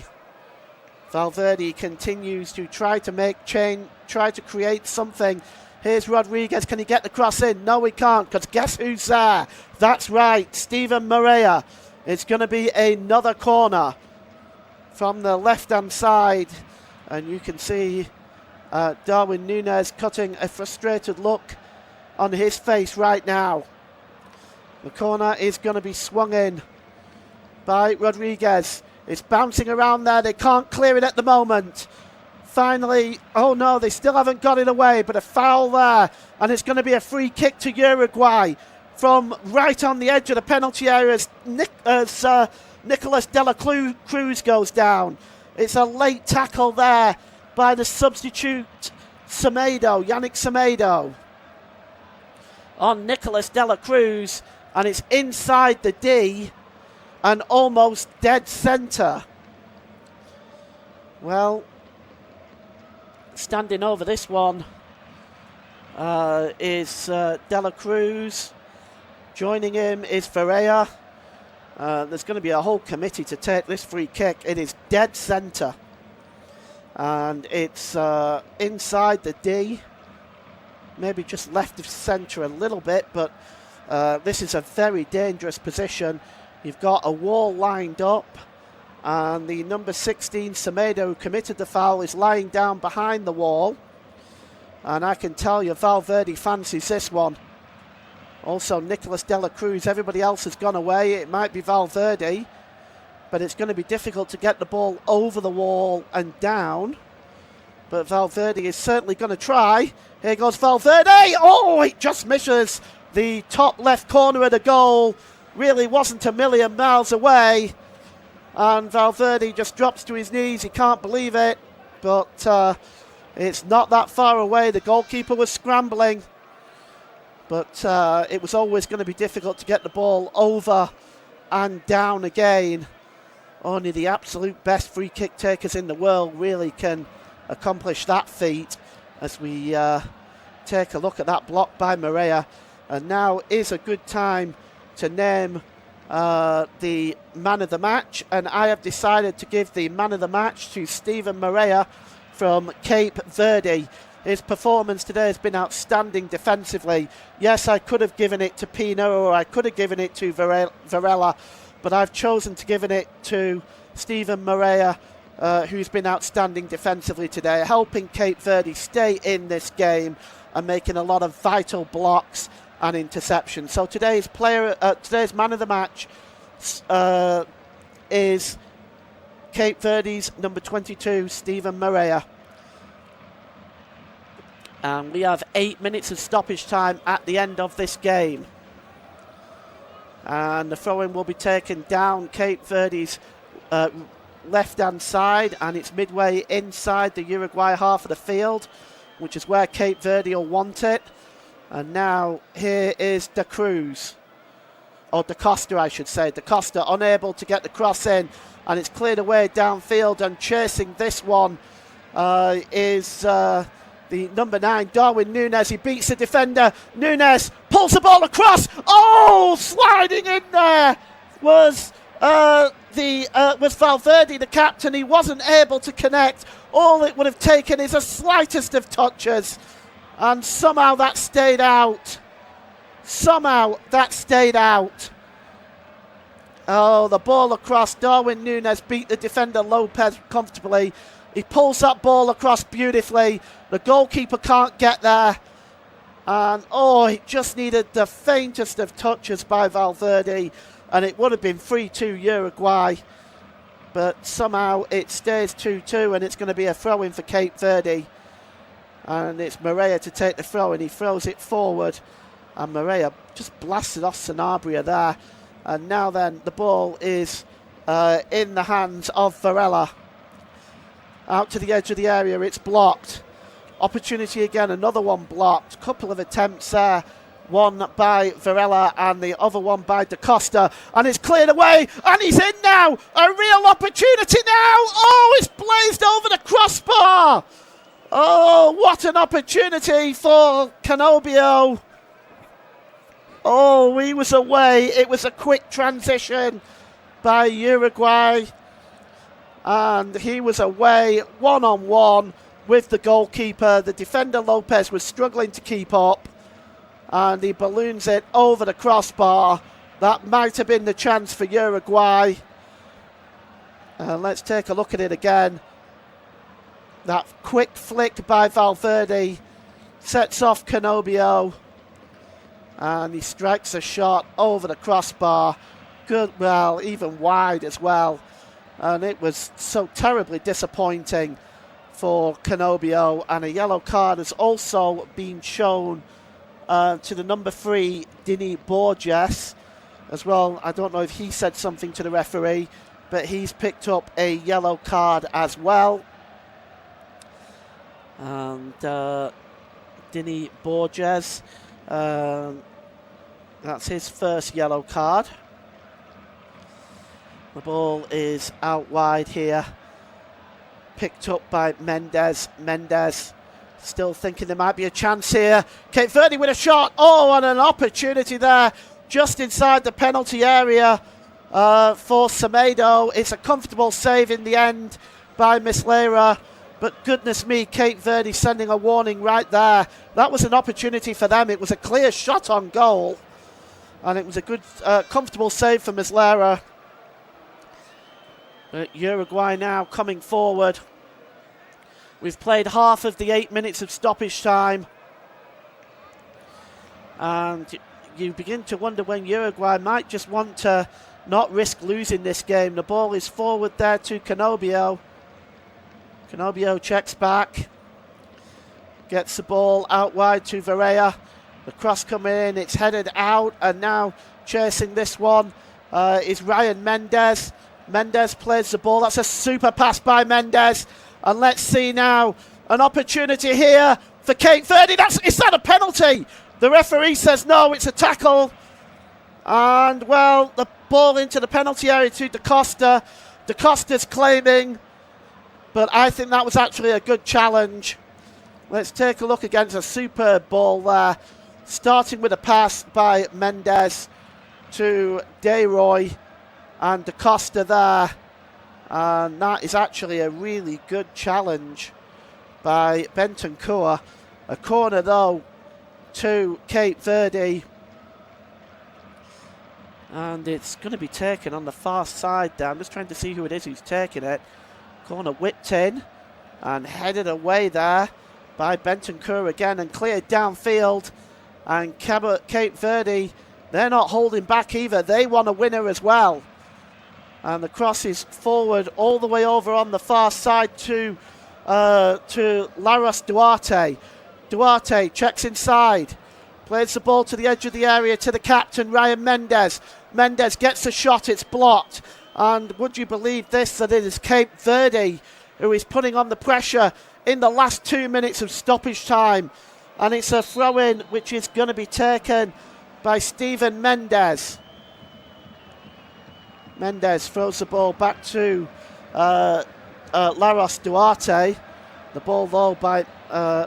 Valverde continues to try to create something. Here's Rodriguez, can he get the cross in? No, he can't, because guess who's there? That's right, Steven Morea. It's going to be another corner from the left-hand side. And you can see Darwin Núñez cutting a frustrated look on his face right now. The corner is going to be swung in by Rodriguez. It's bouncing around there. They can't clear it at the moment. Finally, oh no, they still haven't got it away, but a foul there. And it's going to be a free kick to Uruguay from right on the edge of the penalty area as Nicolas De La Cruz goes down. It's a late tackle there by the substitute Semedo, Yannick Semedo, on Nicolas De La Cruz. And it's inside the D and almost dead centre. Well, standing over this one is De La Cruz. Joining him is Varea. There's going to be a whole committee to take this free kick. It is dead centre. And it's inside the D. Maybe just left of centre a little bit, but this is a very dangerous position. You've got a wall lined up, and the number 16, Semedo, who committed the foul, is lying down behind the wall. And I can tell you, Valverde fancies this one. Also Nicolas de la Cruz. Everybody else has gone away. It might be Valverde, but it's going to be difficult to get the ball over the wall and down. But Valverde is certainly going to try. Here goes Valverde. Oh, it just misses the top left corner of the goal. Really wasn't a million miles away. And Valverde just drops to his knees. He can't believe it. But it's not that far away. The goalkeeper was scrambling. But it was always going to be difficult to get the ball over and down again. Only the absolute best free kick takers in the world really can accomplish that feat, as we take a look at that block by Moreira. And now is a good time to name the man of the match, and I have decided to give the man of the match to Steven Moreira from Cape Verde. His performance today has been outstanding defensively. Yes, I could have given it to Pino, or I could have given it to Varela, but I've chosen to give it to Steven Moreira, who's been outstanding defensively today, helping Cape Verde stay in this game and making a lot of vital blocks and interceptions. So today's man of the match is Cape Verde's number 22, Steven Moreira. And we have 8 minutes of stoppage time at the end of this game. And the throw-in will be taken down Cape Verde's left-hand side, and it's midway inside the Uruguay half of the field, which is where Cape Verde will want it. And now here is Da Cruz, or Da Costa I should say. Da Costa unable to get the cross in, and it's cleared away downfield, and chasing this one is the number 9, Darwin Núñez. He beats the defender. Núñez pulls the ball across. Oh, sliding in there was Valverde, the captain. He wasn't able to connect. All it would have taken is a slightest of touches, and somehow that stayed out. Oh, the ball across. Darwin Núñez beat the defender Lopez comfortably. He pulls that ball across beautifully. The goalkeeper can't get there. And it just needed the faintest of touches by Valverde, and it would have been 3-2 Uruguay. But somehow it stays 2-2, and it's going to be a throw-in for Cape Verde. And it's Moreira to take the throw, and he throws it forward. And Moreira just blasted off Sanabria there. And now then, the ball is in the hands of Varela. Out to the edge of the area, it's blocked. Opportunity again, another one blocked. Couple of attempts there. One by Varela and the other one by Da Costa. And it's cleared away, and he's in now. A real opportunity now. Oh, it's blazed over the crossbar. Oh, what an opportunity for Canobio. Oh, he was away. It was a quick transition by Uruguay. And he was away one-on-one with the goalkeeper. The defender Lopez was struggling to keep up, and he balloons it over the crossbar. That might have been the chance for Uruguay. Let's take a look at it again. That quick flick by Valverde sets off Canobio, and he strikes a shot over the crossbar. Good, well, even wide as well. And it was so terribly disappointing for Canobio. And a yellow card has also been shown to the number 3, Dini Borges, as well. I don't know if he said something to the referee, but he's picked up a yellow card as well. And Dini Borges, that's his first yellow card. The ball is out wide here. Picked up by Mendes. Mendes still thinking there might be a chance here. Cape Verde with a shot. Oh, and an opportunity there just inside the penalty area for Semedo. It's a comfortable save in the end by Muslera. But goodness me, Cape Verde sending a warning right there. That was an opportunity for them. It was a clear shot on goal. And it was a good, comfortable save for Muslera. But Uruguay now coming forward. We've played half of the 8 minutes of stoppage time. And you begin to wonder when Uruguay might just want to not risk losing this game. The ball is forward there to Canobio. Canobio checks back. Gets the ball out wide to Varea. The cross coming in, it's headed out, and now chasing this one is Ryan Mendes. Mendes plays the ball. That's a super pass by Mendes. And let's see now, an opportunity here for Cape Verde. Is that a penalty? The referee says no, it's a tackle. And, well, the ball into the penalty area to Da Costa. Da Costa's claiming, but I think that was actually a good challenge. Let's take a look again. It's a superb ball there. Starting with a pass by Mendes to Deroy and Da Costa there. And that is actually a really good challenge by Bentancur. A corner, though, to Cape Verde. And it's going to be taken on the far side there. I'm just trying to see who it is who's taking it. Corner whipped in and headed away there by Bentancur again and cleared downfield. And Cape Verde, they're not holding back either. They want a winner as well. And the cross is forward all the way over on the far side to Laros Duarte. Duarte checks inside. Plays the ball to the edge of the area to the captain, Ryan Mendes. Mendes gets a shot, it's blocked. And would you believe this, that it is Cape Verde who is putting on the pressure in the last 2 minutes of stoppage time. And it's a throw-in which is going to be taken by Steven Mendes. Mendes throws the ball back to Laros Duarte. The ball, though, by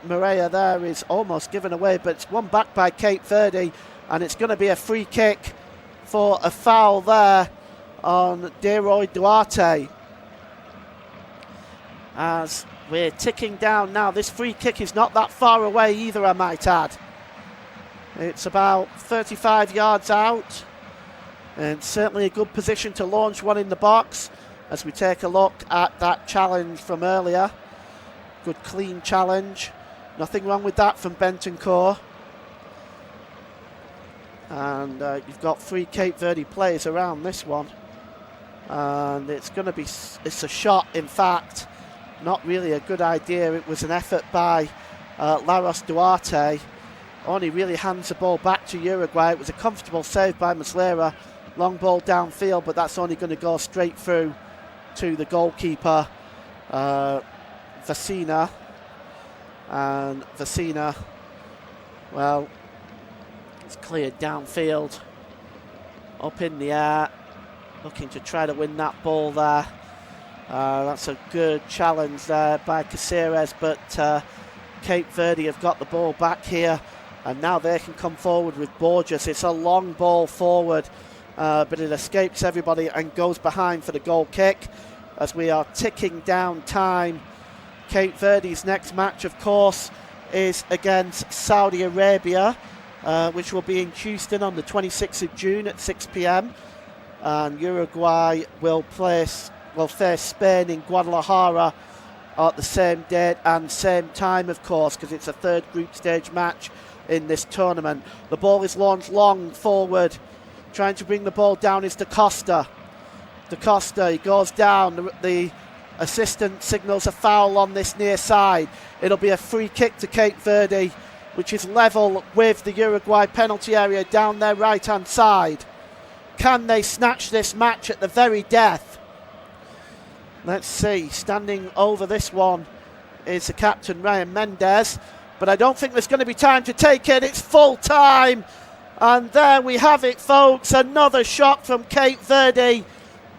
Moreira there is almost given away, but it's won back by Cape Verde, and it's going to be a free kick for a foul there on Deroy Duarte. As we're ticking down now, this free kick is not that far away either, I might add. It's about 35 yards out, and certainly a good position to launch one in the box as we take a look at that challenge from earlier. Good clean challenge. Nothing wrong with that from Bentancur. And you've got 3 Cape Verde players around this one. And it's a shot, in fact. Not really a good idea. It was an effort by Laros Duarte. Only really hands the ball back to Uruguay. It was a comfortable save by Muslera. Long ball downfield, but that's only going to go straight through to the goalkeeper, Vecina. And Vecina, well, it's cleared downfield. Up in the air, looking to try to win that ball there. That's a good challenge there by Caceres, but Cape Verde have got the ball back here, and now they can come forward with Borges. It's a long ball forward, but it escapes everybody and goes behind for the goal kick as we are ticking down time. Cape Verde's next match, of course, is against Saudi Arabia, which will be in Houston on the 26th of June at 6 p.m. And Uruguay will face Spain in Guadalajara at the same date and same time, of course, because it's a third group stage match in this tournament. The ball is launched long forward. Trying to bring the ball down is Da Costa. Da Costa, he goes down. The assistant signals a foul on this near side. It'll be a free kick to Cape Verde, which is level with the Uruguay penalty area down their right-hand side. Can they snatch this match at the very death? Let's see. Standing over this one is the captain, Ryan Mendes. But I don't think there's going to be time to take it. It's full time. And there we have it, folks. Another shot from Cape Verde.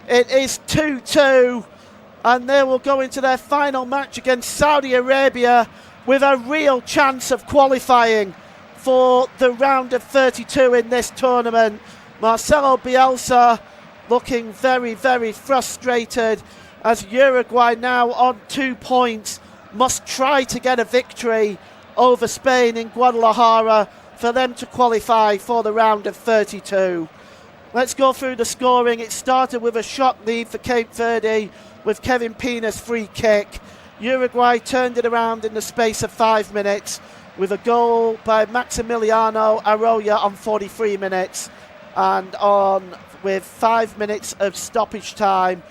It is 2-2. And they will go into their final match against Saudi Arabia with a real chance of qualifying for the round of 32 in this tournament. Marcelo Bielsa looking very, very frustrated as Uruguay now on 2 points must try to get a victory over Spain in Guadalajara for them to qualify for the round of 32. Let's go through the scoring. It started with a shot lead for Cape Verde with Kevin Pina's free kick. Uruguay turned it around in the space of 5 minutes. with a goal by Maximiliano Arroyo on 43 minutes, and on with 5 minutes of stoppage time.